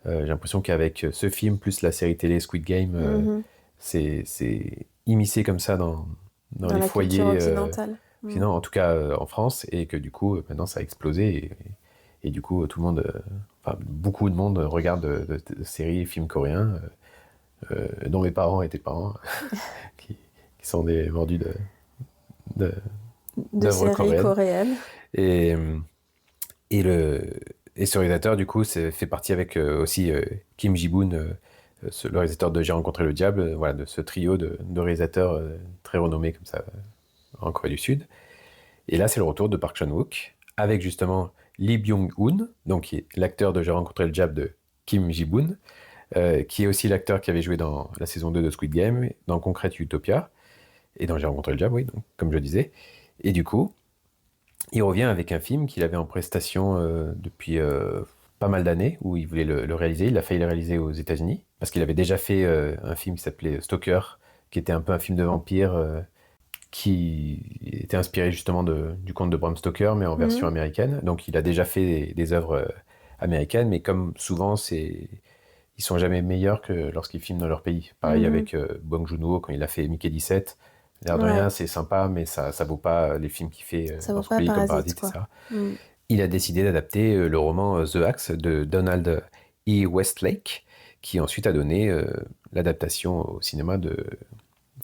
j'ai l'impression qu'avec ce film, plus la série télé Squid Game, Mhm. c'est immiscé comme ça dans Dans les la culture foyers, occidentale. Mm. sinon, en tout cas en France, et que du coup, maintenant, ça a explosé, et du coup, tout le monde, enfin, beaucoup de monde regarde de séries et films coréens, dont mes parents étaient parents, qui, qui sont des mordus de- De d'œuvres séries coréennes. coréennes. Et, et, le, et ce réalisateur, du coup, fait partie avec aussi Kim Ji-boon, le réalisateur de J'ai rencontré le diable, voilà, de ce trio de réalisateurs très renommés comme ça en Corée du Sud. Et là, c'est le retour de Park Chan-wook avec justement Lee Byung-hun, donc qui est l'acteur de J'ai rencontré le diable de Kim Ji-boon, qui est aussi l'acteur qui avait joué dans la saison 2 de Squid Game, dans Concrete Utopia, et dans J'ai rencontré le diable, oui, donc, comme je le disais. Et du coup, il revient avec un film qu'il avait en prestation depuis pas mal d'années, où il voulait le réaliser. Il a failli le réaliser aux États-Unis, parce qu'il avait déjà fait un film qui s'appelait Stalker, qui était un peu un film de vampire, qui était inspiré justement du conte de Bram Stoker, mais en version Mm. américaine. Donc il a déjà fait des œuvres américaines, mais comme souvent, ils sont jamais meilleurs que lorsqu'ils filment dans leur pays. Pareil Mhm. avec Bong Joon-ho, quand il a fait Mickey 17. L'air de Ouais, rien, c'est sympa, mais ça vaut pas les films qu'il fait ça dans vaut son pas pays comme Parasite, Parasite, quoi. etc. Mm. Il a décidé d'adapter le roman The Axe de Donald E. Westlake, qui ensuite a donné l'adaptation au cinéma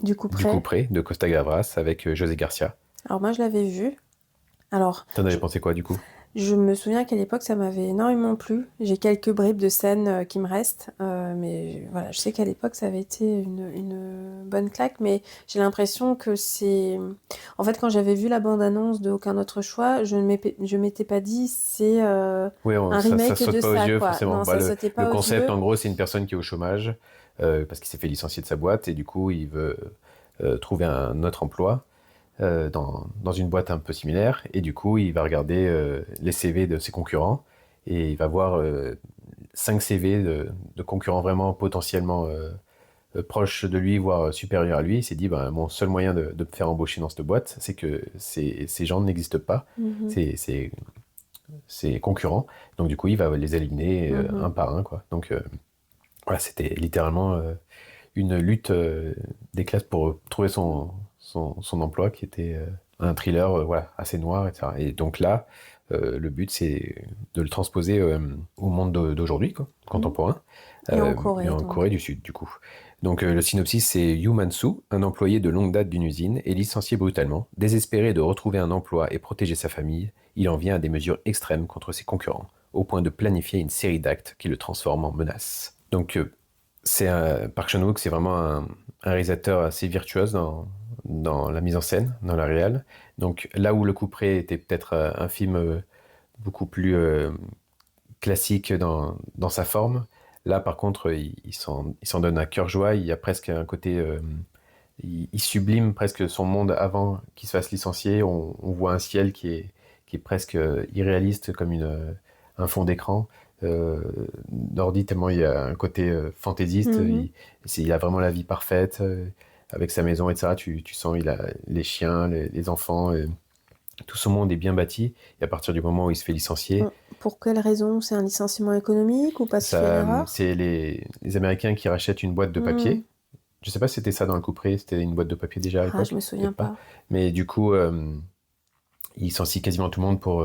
Du coup, du prêt. Couperet de Costa Gavras avec José Garcia. Alors moi, je l'avais vu. Alors, T'en avais je, pensé quoi du coup? je me souviens qu'à l'époque, ça m'avait énormément plu. J'ai quelques bribes de scènes qui me restent, mais voilà, je sais qu'à l'époque, ça avait été une bonne claque, mais j'ai l'impression que c'est... En fait, quand j'avais vu la bande-annonce de Aucun autre choix, je m'étais pas dit c'est Oui, un ça remake saute de pas aux ça, yeux quoi. forcément. Non, Bah, ça le, sautait le pas aux concept, yeux. en gros, c'est une personne qui est au chômage parce qu'il s'est fait licencier de sa boîte et du coup, il veut trouver un autre emploi dans une boîte un peu similaire. Et du coup, il va regarder les CV de ses concurrents et il va voir 5 CV de concurrents vraiment potentiellement proches de lui, voire supérieurs à lui. Il s'est dit, ben, mon seul moyen de me faire embaucher dans cette boîte, c'est que ces gens n'existent pas. Mhm, C'est ses concurrents. Donc du coup, il va les éliminer mhm. un par un, quoi. Donc voilà, c'était littéralement une lutte des classes pour trouver son emploi, qui était un thriller voilà, assez noir, etc. Et donc là, le but, c'est de le transposer au monde d'aujourd'hui, quoi, Mhm. contemporain, Et en mais Corée, en donc. Corée du Sud, du coup. Donc le synopsis, c'est Yu Man-soo, un employé de longue date d'une usine, est licencié brutalement. Désespéré de retrouver un emploi et protéger sa famille, il en vient à des mesures extrêmes contre ses concurrents, au point de planifier une série d'actes qui le transforment en menace. Donc Park Chan-wook, c'est vraiment un réalisateur assez virtuose dans la mise en scène, dans la réal. Donc là où Le Couperet était peut-être un film beaucoup plus classique dans sa forme, là par contre il s'en donne à cœur joie. Il y a presque un côté, il sublime presque son monde avant qu'il se fasse licencier. On voit un ciel qui est presque irréaliste, comme un fond d'écran d'ordi, tellement il y a un côté fantaisiste. Il a vraiment la vie parfaite avec sa maison, etc. Tu sens il a les chiens, les enfants, tout son monde est bien bâti. Et à partir du moment où il se fait licencier, Pour quelle raison? C'est un licenciement économique ou parce qu'il fait une erreur? c'est les Américains qui rachètent une boîte de papier. Je sais pas si c'était ça dans le couperet, c'était une boîte de papier déjà à l'époque. Je me souviens pas. Mais du coup, il licencie quasiment tout le monde pour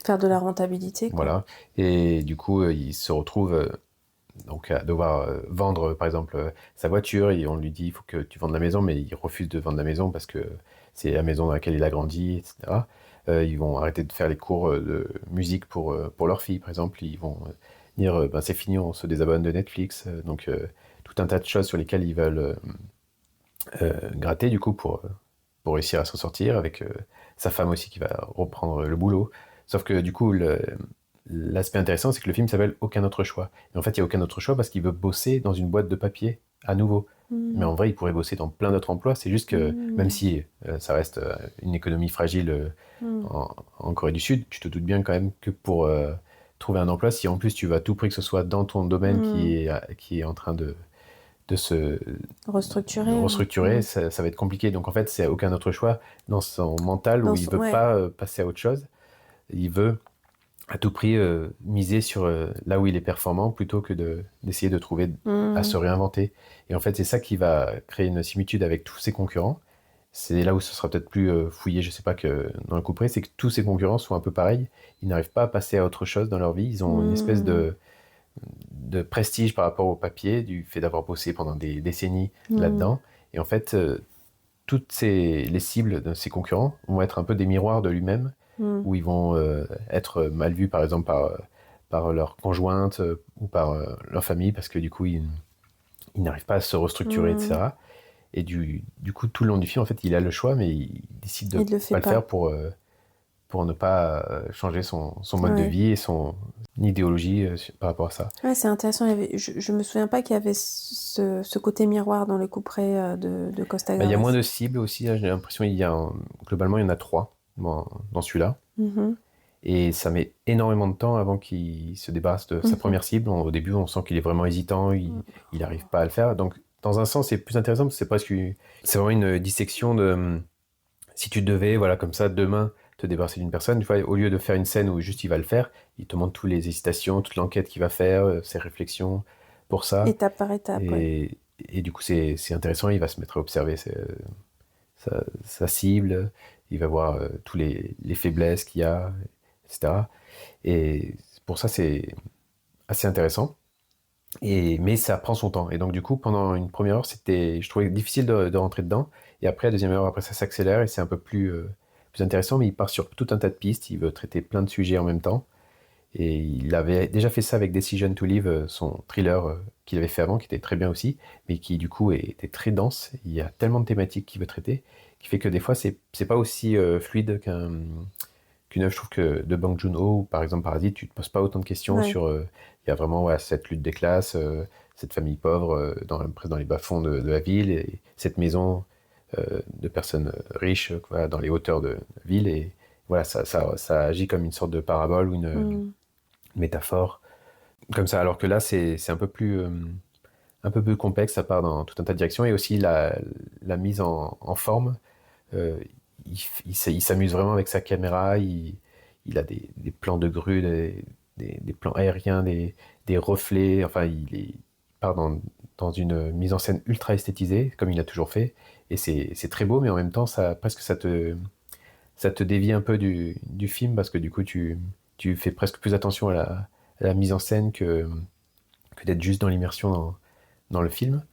faire de la rentabilité, quoi. Voilà. Et du coup, il se retrouve donc à devoir vendre, par exemple, sa voiture. Et on lui dit, il faut que tu vendes la maison, mais il refuse de vendre la maison parce que c'est la maison dans laquelle il a grandi, etc. Ils vont arrêter de faire les cours de musique pour leur fille, par exemple. Ils vont dire, c'est fini, on se désabonne de Netflix. Donc, tout un tas de choses sur lesquelles ils veulent gratter, du coup, pour réussir à s'en sortir, avec sa femme aussi qui va reprendre le boulot. Sauf que du coup, l'aspect intéressant, c'est que le film s'appelle Aucun autre choix. Et en fait, il n'y a aucun autre choix parce qu'il veut bosser dans une boîte de papier à nouveau. Mais en vrai, il pourrait bosser dans plein d'autres emplois. C'est juste que, même si ça reste une économie fragile en Corée du Sud, tu te doutes bien quand même que pour trouver un emploi, si en plus tu vas à tout prix que ce soit dans ton domaine qui est en train de se restructurer, ça va être compliqué. Donc en fait, c'est aucun autre choix dans son mental où il veut pas passer à autre chose. Il veut à tout prix miser sur là où il est performant plutôt que d'essayer de trouver à se réinventer. Et en fait, c'est ça qui va créer une similitude avec tous ses concurrents. C'est là où ce sera peut-être plus fouillé, je sais pas, que dans le couperet, c'est que tous ses concurrents sont un peu pareils. Ils n'arrivent pas à passer à autre chose dans leur vie. Ils ont une espèce de prestige par rapport au papier, du fait d'avoir bossé pendant des décennies là-dedans. Et en fait, toutes les cibles de ses concurrents vont être un peu des miroirs de lui-même, où ils vont être mal vus, par exemple, par leur conjointe ou par leur famille, parce que du coup, ils n'arrivent pas à se restructurer, etc. Et du coup, tout le long du film, en fait, il a le choix, mais il décide de ne pas le faire pour ne pas changer son mode de vie et son idéologie par rapport à ça. Ouais, c'est intéressant. Je me souviens pas qu'il y avait ce côté miroir dans le couperet de Costa Gavras. Il y a moins de cibles aussi. Là, j'ai l'impression globalement, il y en a 3 dans celui-là. Et ça met énormément de temps avant qu'il se débarrasse de sa première cible. Au début, on sent qu'il est vraiment hésitant, il n'arrive pas à le faire. Donc, dans un sens, c'est plus intéressant parce que c'est vraiment une dissection de si tu devais, voilà, comme ça, demain, te débarrasser d'une personne, tu vois, au lieu de faire une scène où juste il va le faire, il te montre toutes les hésitations, toute l'enquête qu'il va faire, ses réflexions pour ça. Étape par étape, et du coup, c'est intéressant, il va se mettre à observer sa cible, il va voir tous les faiblesses qu'il y a, etc. Et pour ça, c'est assez intéressant. Mais ça prend son temps. Et donc, du coup, pendant une première heure, je trouvais difficile de rentrer dedans. Et après, la deuxième heure, après, ça s'accélère et c'est un peu plus intéressant. Mais il part sur tout un tas de pistes. Il veut traiter plein de sujets en même temps. Et il avait déjà fait ça avec Decision to Live, son thriller qu'il avait fait avant, qui était très bien aussi, mais qui, du coup, était très dense. Il y a tellement de thématiques qu'il veut traiter, qui fait que des fois, c'est pas aussi fluide qu'une œuvre. Je trouve que de Bong Joon-ho, ou par exemple Parasite, tu te poses pas autant de questions sur... il y a vraiment cette lutte des classes, cette famille pauvre presque dans les bas-fonds de la ville, et cette maison de personnes riches dans les hauteurs de la ville. Et voilà, ça agit comme une sorte de parabole ou une métaphore. Comme ça, alors que là, c'est un peu plus complexe, ça part dans tout un tas de directions. Et aussi la mise en forme. Il s'amuse vraiment avec sa caméra, il a des plans de grue, des plans aériens, des reflets, enfin il part dans une mise en scène ultra esthétisée, comme il a toujours fait, et c'est très beau, mais en même temps ça te dévie un peu du film, parce que du coup tu fais presque plus attention à la mise en scène que d'être juste dans l'immersion dans le film.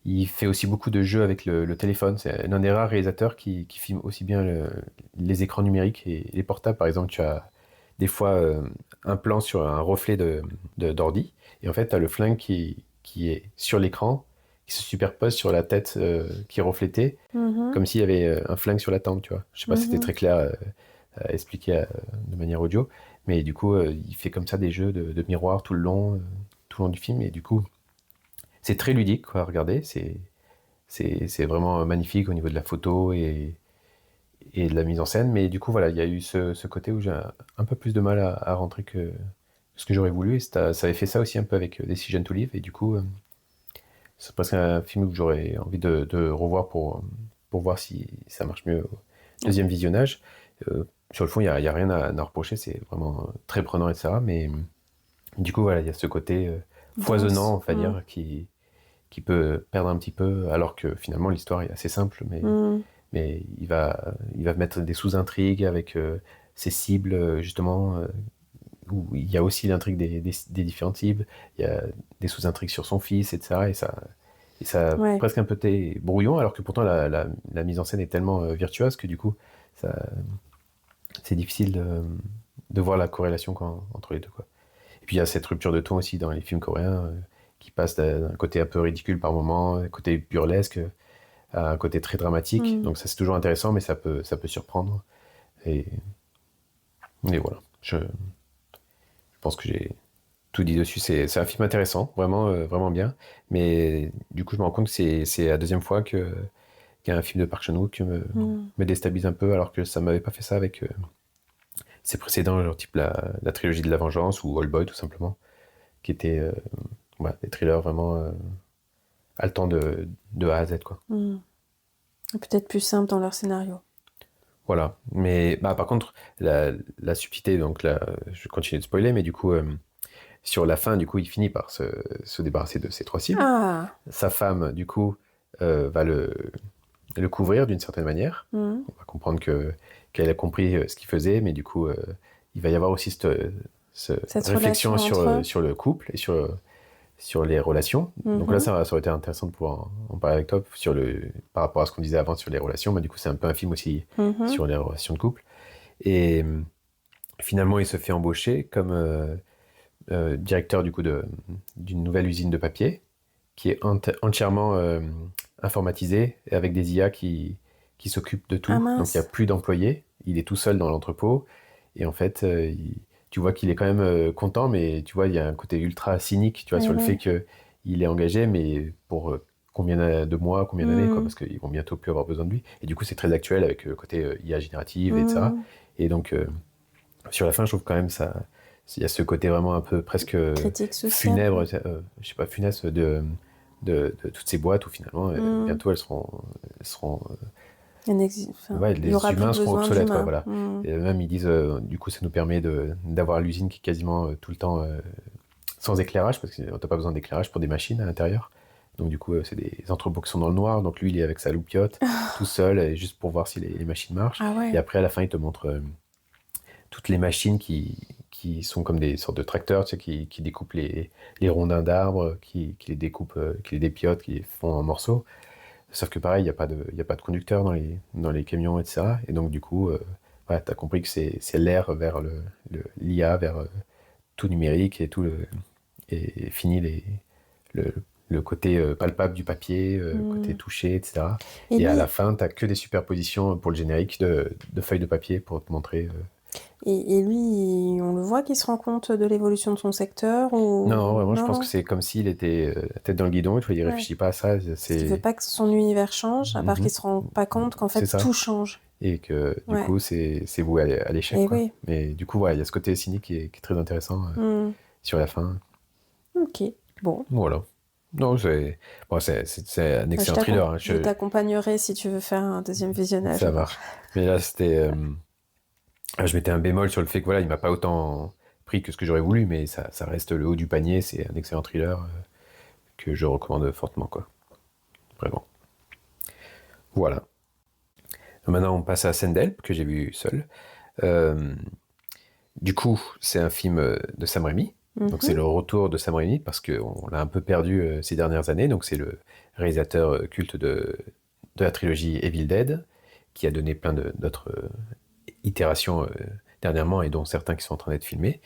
Il fait aussi beaucoup de jeux avec le téléphone. C'est l'un des rares réalisateurs qui filme aussi bien les écrans numériques et les portables. Par exemple, tu as des fois un plan sur un reflet d'ordi. Et en fait, tu as le flingue qui est sur l'écran, qui se superpose sur la tête qui est reflétée, comme s'il y avait un flingue sur la tempe, tu vois. Je sais pas si c'était très clair à expliquer de manière audio. Mais du coup, il fait comme ça des jeux de miroir tout le long du film. Et du coup, c'est très ludique, quoi, à regarder. C'est vraiment magnifique au niveau de la photo et et de la mise en scène. Mais du coup, voilà, il y a eu ce côté où j'ai un peu plus de mal à rentrer que ce que j'aurais voulu. Et ça avait fait ça aussi un peu avec Decision to Live. Et du coup, c'est presque un film où j'aurais envie de revoir pour voir si ça marche mieux au deuxième visionnage. Sur le fond, il n'y a rien à reprocher. C'est vraiment très prenant, etc. Mais du coup, voilà, il y a ce côté foisonnant, on va dire, qui peut perdre un petit peu, alors que finalement, l'histoire est assez simple. Mais il va mettre des sous-intrigues avec ses cibles, justement, où il y a aussi l'intrigue des différentes cibles, il y a des sous-intrigues sur son fils, etc. Et ça Ouais. presque un peu brouillon, alors que pourtant la mise en scène est tellement virtuose que du coup, c'est difficile de voir la corrélation entre les deux, quoi. Et puis il y a cette rupture de ton aussi dans les films coréens, qui passe d'un côté un peu ridicule par moment, un côté burlesque, à un côté très dramatique. Donc ça, c'est toujours intéressant, mais ça peut surprendre. Et voilà. Je pense que j'ai tout dit dessus. C'est un film intéressant, vraiment, vraiment bien. Mais du coup, je me rends compte que c'est la deuxième fois qu'un film de Park Chan-wook me déstabilise un peu, alors que ça m'avait pas fait ça avec ses précédents, genre type la trilogie de la vengeance ou Old Boy, tout simplement, qui étaient des thrillers vraiment haletants de A à Z, quoi. Peut-être plus simple dans leur scénario. Voilà. Mais par contre, la subtilité, donc là, je continue de spoiler, mais du coup, sur la fin, du coup, il finit par se débarrasser de ses 3 cibles. Ah. Sa femme, du coup, va le couvrir d'une certaine manière. On va comprendre qu'elle a compris ce qu'il faisait, mais du coup, il va y avoir aussi cette réflexion sur le couple et sur les relations. Donc là, ça aurait été intéressant de pouvoir en parler avec toi par rapport à ce qu'on disait avant sur les relations. Mais du coup, c'est un peu un film aussi sur les relations de couple. Et finalement, il se fait embaucher comme directeur du coup d'une nouvelle usine de papier qui est entièrement informatisée, avec des IA qui s'occupent de tout. Donc il n'y a plus d'employés, il est tout seul dans l'entrepôt. Et en fait, tu vois qu'il est quand même content, mais tu vois, il y a un côté ultra cynique, tu vois, sur le fait qu'il est engagé, mais pour combien de mois, combien d'années, quoi, parce qu'ils vont bientôt plus avoir besoin de lui. Et du coup, c'est très actuel avec le côté IA générative, etc. Et donc, sur la fin, je trouve quand même ça, il y a ce côté vraiment un peu presque funèbre, je sais pas, funeste de toutes ces boîtes où finalement, bientôt, elles seront les humains seront obsolètes, quoi, voilà. Et même ils disent, du coup, ça nous permet d'avoir l'usine qui est quasiment tout le temps sans éclairage, parce qu'on n'a pas besoin d'éclairage pour des machines à l'intérieur. Donc du coup, c'est des entrepôts qui sont dans le noir. Donc lui, il est avec sa loupiote, tout seul, et juste pour voir si les machines marchent. Et après, à la fin, il te montre toutes les machines qui sont comme des sortes de tracteurs, tu sais, qui découpent les rondins d'arbres, qui les découpent, qui les dépiotent, qui les font en morceaux. Sauf que pareil, il n'y a pas de conducteur dans les camions, etc. Et donc, du coup, tu as compris que c'est l'ère vers l'IA, vers tout numérique et fini le côté palpable du papier, côté touché, etc. Et à la fin, tu n'as que des superpositions pour le générique de feuilles de papier pour te montrer. Et lui, on le voit qu'il se rend compte de l'évolution de son secteur ou... Non, vraiment, je pense que c'est comme s'il était la tête dans le guidon, il réfléchit pas à ça. Il ne veut pas que son univers change, à part qu'il ne se rend pas compte qu'en fait, tout change. Et que du coup, c'est voué à l'échec. Oui. Mais du coup, il y a ce côté cynique qui est très intéressant sur la fin. Ok, bon. Voilà. Non, c'est un excellent thriller. Je t'accompagnerai si tu veux faire un deuxième visionnage. Ça marche. Mais là, c'était... je mettais un bémol sur le fait que voilà, il m'a pas autant pris que ce que j'aurais voulu, mais ça reste le haut du panier. C'est un excellent thriller que je recommande fortement, quoi. Vraiment. Voilà. Donc maintenant, on passe à Sendelp, que j'ai vu seul. Du coup, c'est un film de Sam Raimi. Donc c'est le retour de Sam Raimi, parce qu'on l'a un peu perdu ces dernières années. Donc c'est le réalisateur culte de la trilogie Evil Dead, qui a donné plein d'autres itérations dernièrement, et dont certains qui sont en train d'être filmés.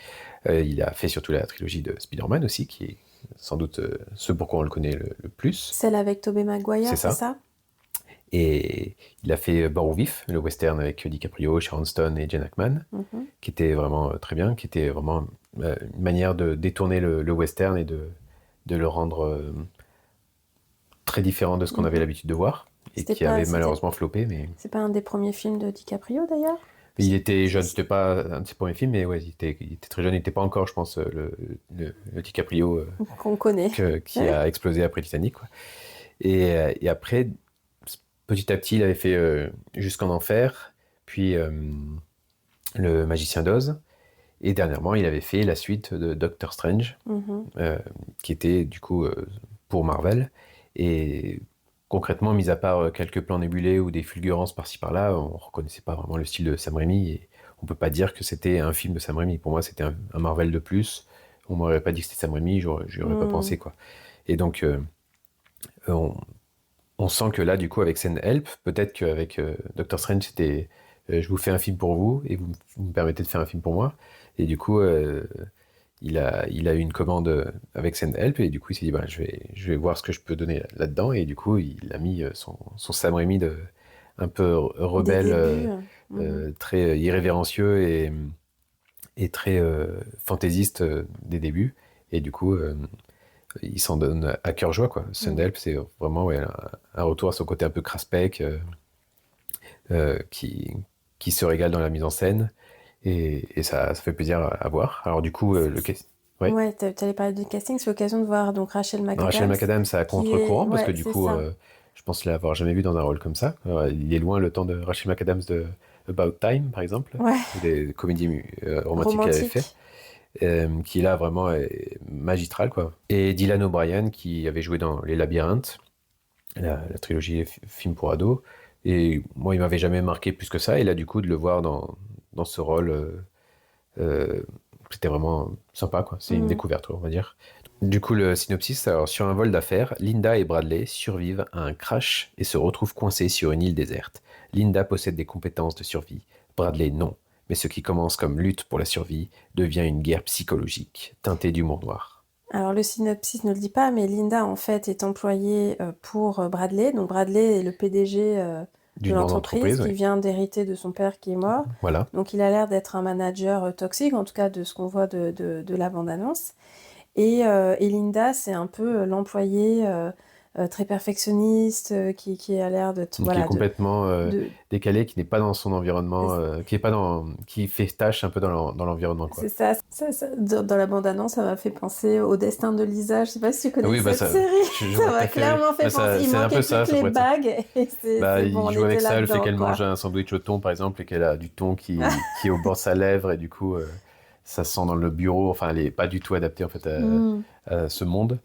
Il a fait surtout la trilogie de Spider-Man aussi, qui est sans doute ce pourquoi on le connaît le plus. Celle avec Tobey Maguire, c'est ça? Et il a fait Mort au vif, le western avec DiCaprio, Sharon Stone et Gene Hackman, qui était vraiment très bien, qui était vraiment une manière de détourner le western et de le rendre très différent de ce qu'on avait l'habitude de voir. et qui avait malheureusement floppé. Mais c'est pas un des premiers films de DiCaprio d'ailleurs? il était jeune, c'était pas un de ses premiers films, mais ouais, il était très jeune. Il n'était pas encore, je pense, le DiCaprio Qu'on connaît. qui a explosé après Titanic, quoi. Et après, petit à petit, il avait fait Jusqu'en Enfer, puis Le Magicien d'Oz. Et dernièrement, il avait fait la suite de Doctor Strange, qui était du coup pour Marvel. Et concrètement, mis à part quelques plans nébuleux ou des fulgurances par-ci par-là, on ne reconnaissait pas vraiment le style de Sam Raimi. Et on ne peut pas dire que c'était un film de Sam Raimi. Pour moi, c'était un Marvel de plus. On ne m'aurait pas dit que c'était Sam Raimi, je n'aurais pas pensé, quoi. Et donc, on sent que là, du coup, avec Send Help, peut-être qu'avec Doctor Strange, c'était je vous fais un film pour vous et vous me permettez de faire un film pour moi. Et du coup, il a eu une commande avec Send Help et du coup, il s'est dit bah, je vais voir ce que je peux donner là-dedans. Et du coup, il a mis son Sam Raimi un peu rebelle, très irrévérencieux et très fantaisiste des débuts. Et du coup, il s'en donne à cœur joie, quoi. Send Help, c'est vraiment un retour à son côté un peu craspec, qui se régale dans la mise en scène. Et ça fait plaisir à voir. Alors du coup, le casting... Ouais, t'allais parler du casting, c'est l'occasion de voir donc Rachel McAdams. Rachel McAdams, c'est à contre-courant, parce que du coup, je pense l'avoir jamais vu dans un rôle comme ça. Il est loin le temps de Rachel McAdams de About Time, par exemple, ou des comédies romantiques qu'elle avait fait, qui là vraiment est magistral, quoi. Et Dylan O'Brien, qui avait joué dans Les Labyrinthes, la trilogie film pour ados. Et moi, il m'avait jamais marqué plus que ça. Et là, du coup, de le voir dans ce rôle, c'était vraiment sympa, quoi. C'est une découverte, on va dire. Du coup, le synopsis, alors, sur un vol d'affaires, Linda et Bradley survivent à un crash et se retrouvent coincés sur une île déserte. Linda possède des compétences de survie, Bradley non. Mais ce qui commence comme lutte pour la survie devient une guerre psychologique, teintée d'humour noir. Alors le synopsis ne le dit pas, mais Linda en fait est employée pour Bradley. Donc Bradley est le PDG de l'entreprise qui vient d'hériter de son père qui est mort. Voilà. Donc il a l'air d'être un manager toxique, en tout cas de ce qu'on voit de la bande-annonce. Et Linda, c'est un peu l'employée très perfectionniste, qui a l'air de... Qui est complètement décalé, qui n'est pas dans son environnement, qui fait tâche un peu dans l'environnement, quoi. C'est ça. Dans la bande-annonce, ça m'a fait penser au destin de Lisa. Je sais pas si tu connais cette série. Ça m'a clairement fait penser. Il manquait plus que les bagues. Il joue avec ça, le fait qu'elle mange un sandwich au thon, par exemple, et qu'elle a du thon qui est au bord de sa lèvre, et du coup, ça se sent dans le bureau. Enfin, elle n'est pas du tout adaptée, en fait, à ce monde.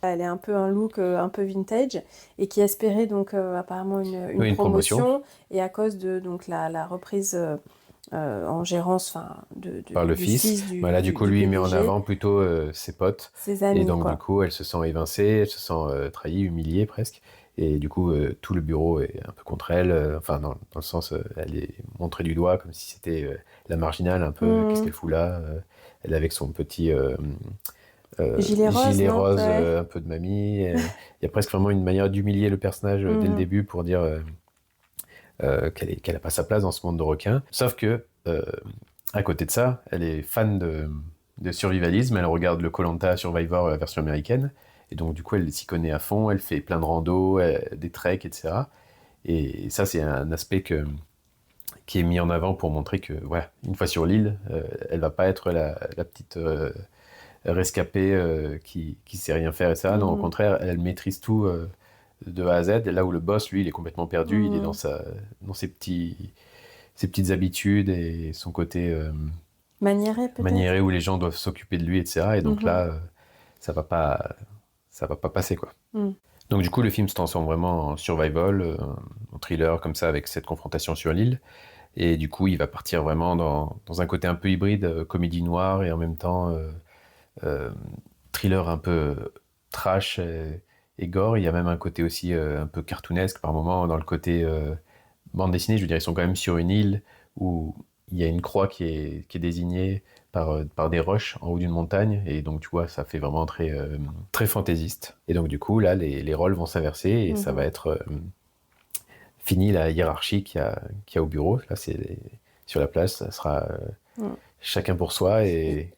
Elle est un peu un look un peu vintage et qui espérait donc apparemment une promotion. Et à cause de donc la reprise en gérance par le fils, là du coup lui il met en avant plutôt ses potes, ses amis, et donc quoi. Du coup elle se sent évincée, elle se sent trahie, humiliée presque, et du coup tout le bureau est un peu contre elle, dans le sens elle est montrée du doigt comme si c'était la marginale un peu, qu'est-ce qu'elle fout là, elle est avec son petit gilet rose, un peu de mamie. Il y a presque vraiment une manière d'humilier le personnage dès le début pour dire qu'elle n'a pas sa place dans ce monde de requins. Sauf que, à côté de ça, elle est fan de survivalisme. Elle regarde le Koh-Lanta Survivor version américaine. Et donc, du coup, elle s'y connaît à fond. Elle fait plein de randos, des treks, etc. Et ça, c'est un aspect qui est mis en avant pour montrer que, une fois sur l'île, elle va pas être la petite... rescapée qui sait rien faire, et ça. Non, au contraire, elle maîtrise tout de A à Z, là où le boss, lui, il est complètement perdu, il est dans ses petites habitudes et son côté maniéré, peut-être. Maniéré, où les gens doivent s'occuper de lui, etc. Et donc là, ça va pas passer, quoi. Donc du coup, le film se transforme vraiment en survival, en thriller comme ça, avec cette confrontation sur l'île. Et du coup, il va partir vraiment dans un côté un peu hybride, comédie noire et en même temps thriller un peu trash et gore. Il y a même un côté aussi un peu cartoonesque par moment dans le côté bande dessinée. Je veux dire, ils sont quand même sur une île où il y a une croix qui est désignée par des roches en haut d'une montagne, et donc tu vois, ça fait vraiment très, très fantaisiste. Et donc du coup, là, les rôles vont s'inverser et ça va être fini la hiérarchie qu'il y a au bureau. Là, c'est sur la place, ça sera chacun pour soi. Et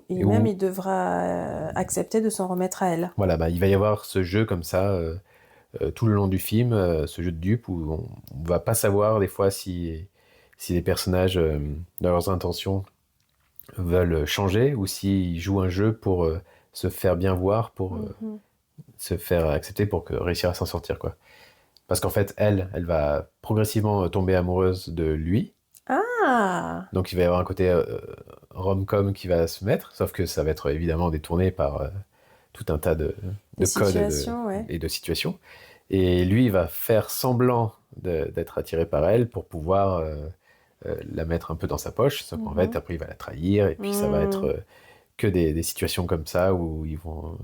même, il devra accepter de s'en remettre à elle. Voilà, il va y avoir ce jeu comme ça tout le long du film, ce jeu de dupes où on va pas savoir des fois si les personnages, dans leurs intentions, veulent changer ou s'ils jouent un jeu pour se faire bien voir, pour se faire accepter, pour réussir à s'en sortir, quoi. Parce qu'en fait, elle va progressivement tomber amoureuse de lui. Ah! Donc il va y avoir un côté rom-com qui va se mettre, sauf que ça va être évidemment détourné par tout un tas de codes et de situations. Et lui, il va faire semblant d'être attiré par elle pour pouvoir la mettre un peu dans sa poche, sauf qu'en fait, après, il va la trahir, et puis ça va être que des situations comme ça où ils vont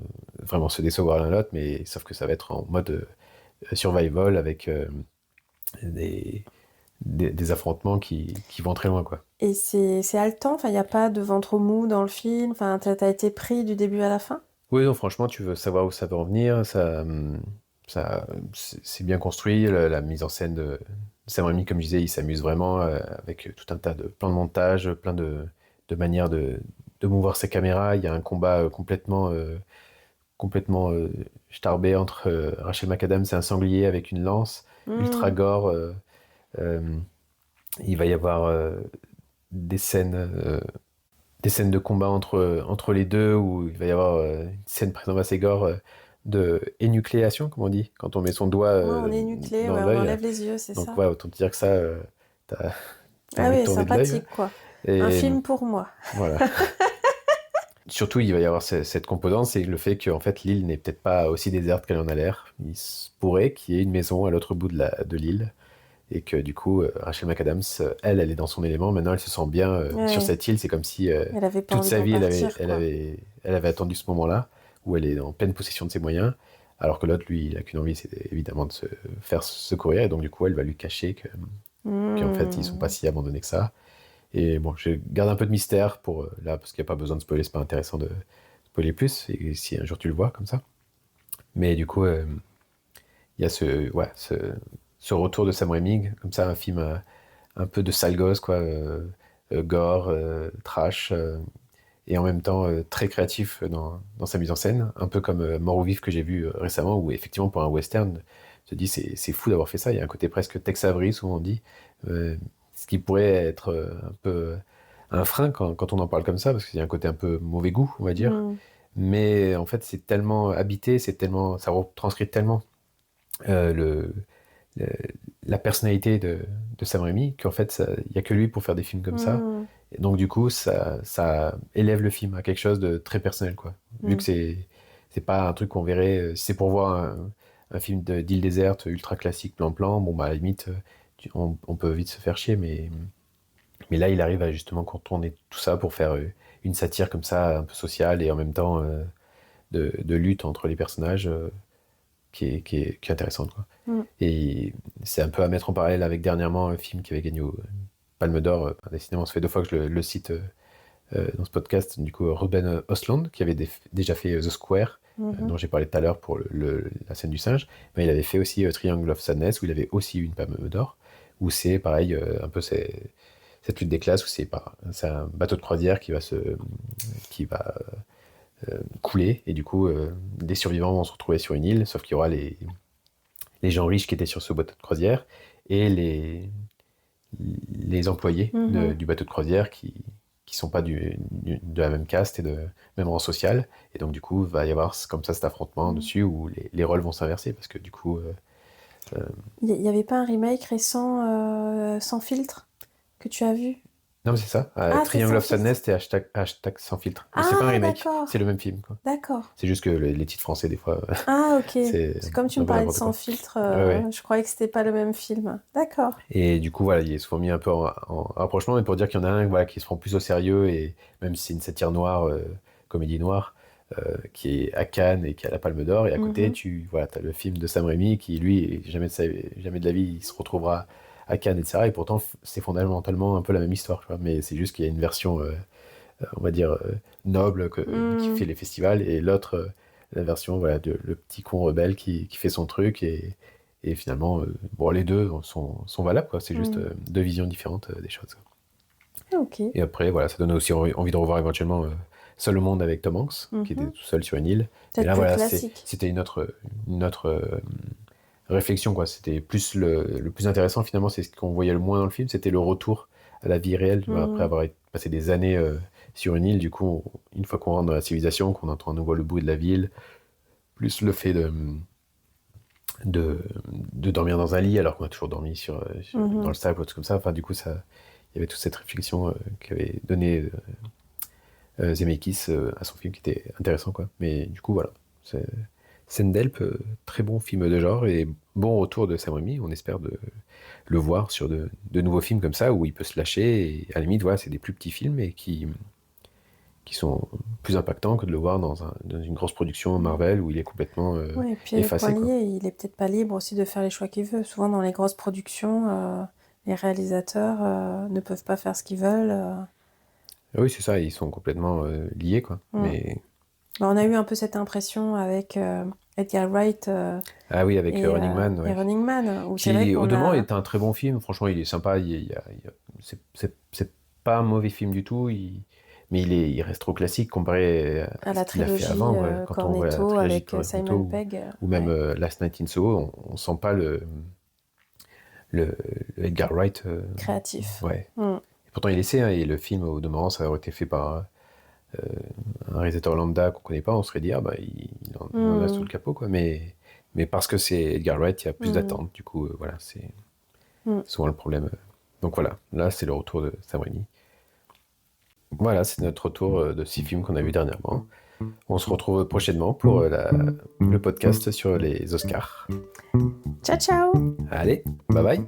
vraiment se décevoir l'un l'autre, mais sauf que ça va être en mode survival avec des affrontements qui vont très loin, quoi. Et c'est haletant, enfin, il n'y a pas de ventre mou dans le film, enfin, t'as été pris du début à la fin? Oui, non, franchement, tu veux savoir où ça va en venir, c'est bien construit, la mise en scène de Sam Raimi, comme je disais, il s'amuse vraiment avec tout un tas de plans de montage, plein de manières de mouvoir ses caméras. Il y a un combat complètement starbé entre Rachel McAdams et un sanglier avec une lance, ultra gore. Euh, il va y avoir des scènes de combat entre les deux, où il va y avoir une scène par exemple assez gore de énucléation, comme on dit, quand on met son doigt on énuclé, dans on l'œil. enlève les yeux, c'est Donc, ça. ouais, autant te dire que ça, t'as Ah envie de oui, tomber de l'œil. sympathique, quoi. Et, Un film pour moi. Voilà. Surtout, il va y avoir cette composante, c'est le fait qu'en fait, l'île n'est peut-être pas aussi déserte qu'elle en a l'air. Il se pourrait qu'il y ait une maison à l'autre bout de l'île, et que du coup, Rachel McAdams, elle est dans son élément. Maintenant, elle se sent bien sur cette île. C'est comme si Elle avait pas toute envie sa d'en vie, partir, quoi. elle avait attendu ce moment-là, où elle est en pleine possession de ses moyens, alors que l'autre, lui, il a qu'une envie, c'est évidemment de se faire secourir, et donc du coup, elle va lui cacher qu'en fait, ils sont pas si abandonnés que ça. Et bon, je garde un peu de mystère pour là, parce qu'il n'y a pas besoin de spoiler, c'est pas intéressant de spoiler plus, et si un jour tu le vois comme ça. Mais du coup, il y a ce retour de Sam Raimi, comme ça, un film un peu de sale gosse, quoi, gore, trash, et en même temps très créatif dans sa mise en scène, un peu comme Mort ou Vif que j'ai vu récemment, où effectivement, pour un western, je te dis, c'est fou d'avoir fait ça. Il y a un côté presque Tex Avery, souvent on dit, ce qui pourrait être un peu un frein quand on en parle comme ça, parce qu'il y a un côté un peu mauvais goût, on va dire. Mais en fait, c'est tellement habité, ça retranscrit tellement le, la personnalité de Sam Raimi qu'en fait, il n'y a que lui pour faire des films comme ça. Et donc, du coup, ça élève le film à quelque chose de très personnel, quoi. Vu que c'est pas un truc qu'on verrait, si c'est pour voir un film d'île déserte ultra classique, plan-plan, bon, bah, à la limite, on peut vite se faire chier, mais là, il arrive à justement contourner tout ça pour faire une satire comme ça, un peu sociale, et en même temps de lutte entre les personnages qui est intéressante, quoi. Et c'est un peu à mettre en parallèle avec dernièrement un film qui avait gagné au Palme d'Or. Décidément, ça fait 2 fois que je le cite dans ce podcast. Du coup, Ruben Östlund, qui avait déjà fait The Square, dont j'ai parlé tout à l'heure pour la scène du singe. Mais il avait fait aussi Triangle of Sadness, où il avait aussi eu une Palme d'Or, où c'est pareil, un peu cette lutte des classes, où c'est un bateau de croisière qui va couler, et du coup, les survivants vont se retrouver sur une île, sauf qu'il y aura les gens riches qui étaient sur ce bateau de croisière, et les employés du bateau de croisière qui sont pas de la même caste et de même rang social, et donc du coup va y avoir comme ça cet affrontement dessus où les rôles vont s'inverser, parce que du coup il n'y avait pas un remake récent sans filtre que tu as vu? non, mais c'est ça. Triangle of Sadness, c'était hashtag sans filtre. Mais c'est pas un remake, c'est le même film, quoi. D'accord. C'est juste que les titres français, des fois. Ah, ok. C'est comme tu me parlais de sans filtre, je croyais que c'était pas le même film. D'accord. Et du coup, voilà, ils se sont mis un peu en rapprochement, mais pour dire qu'il y en a un, voilà, qui se prend plus au sérieux, et même si c'est une satire noire, comédie noire, qui est à Cannes et qui a la Palme d'Or, et à côté, t'as le film de Sam Raimi qui, lui, jamais de la vie, il se retrouvera à Cannes, etc. Et pourtant, c'est fondamentalement un peu la même histoire, tu vois. Mais c'est juste qu'il y a une version, on va dire, noble qui fait les festivals, et l'autre, la version, voilà, le petit con rebelle qui fait son truc, et finalement, bon, les deux sont valables, quoi. C'est juste 2 visions différentes des choses. Ok. Et après, voilà, ça donne aussi envie de revoir éventuellement Seul au monde avec Tom Hanks, qui était tout seul sur une île. Peut-être et là, voilà, classique. c'était une autre réflexion, quoi. C'était plus le plus intéressant, finalement, c'est ce qu'on voyait le moins dans le film, c'était le retour à la vie réelle, tu vois, après avoir passé des années sur une île. Du coup, une fois qu'on rentre dans la civilisation, qu'on entend à nouveau le bruit de la ville, plus le fait de dormir dans un lit alors qu'on a toujours dormi dans le sable ou tout comme ça. Enfin, du coup, il y avait toute cette réflexion qu'avait donnée Zemeckis à son film qui était intéressant, quoi. Mais du coup, voilà. Sendelp, très bon film de genre et bon retour de Sam Raimi. On espère de le voir sur de nouveaux films comme ça où il peut se lâcher. Et à la limite, voilà, c'est des plus petits films et qui sont plus impactants que de le voir dans une grosse production Marvel où il est complètement Oui, et puis effacé, point quoi. lié, il est peut-être pas libre aussi de faire les choix qu'il veut. Souvent dans les grosses productions, les réalisateurs ne peuvent pas faire ce qu'ils veulent. Ah oui, c'est ça, ils sont complètement liés, quoi. Mais... Bah, on a eu un peu cette impression avec Edgar Wright Ah oui, avec et Running Man, ouais. Running Man, où c'est vrai Qui, au qu'on demeurant, a... est un très bon film. Franchement, il est sympa. C'est pas un mauvais film du tout. Mais il reste trop classique comparé à à la ce qu'il a fait trilogie avant. Ouais. Quand on voit la Cornetto trilogie avec de Simon Cornetto Pegg. ou même ouais, Last Night in Soho, on sent pas le Edgar Wright. créatif. Ouais. Et pourtant, il essaie. Hein, et le film, au demeurant, ça aurait été fait par un réalisateur lambda qu'on connaît pas. On serait dit, ah, bah, il en a sous le capot, quoi. Mais parce que c'est Edgar Wright, il y a plus d'attente. Du coup, voilà, c'est souvent le problème. Donc voilà, là, c'est le retour de Sam Raimi. Voilà, c'est notre retour de 6 films qu'on a vus dernièrement. On se retrouve prochainement pour le podcast sur les Oscars. Ciao, ciao! Allez, bye bye!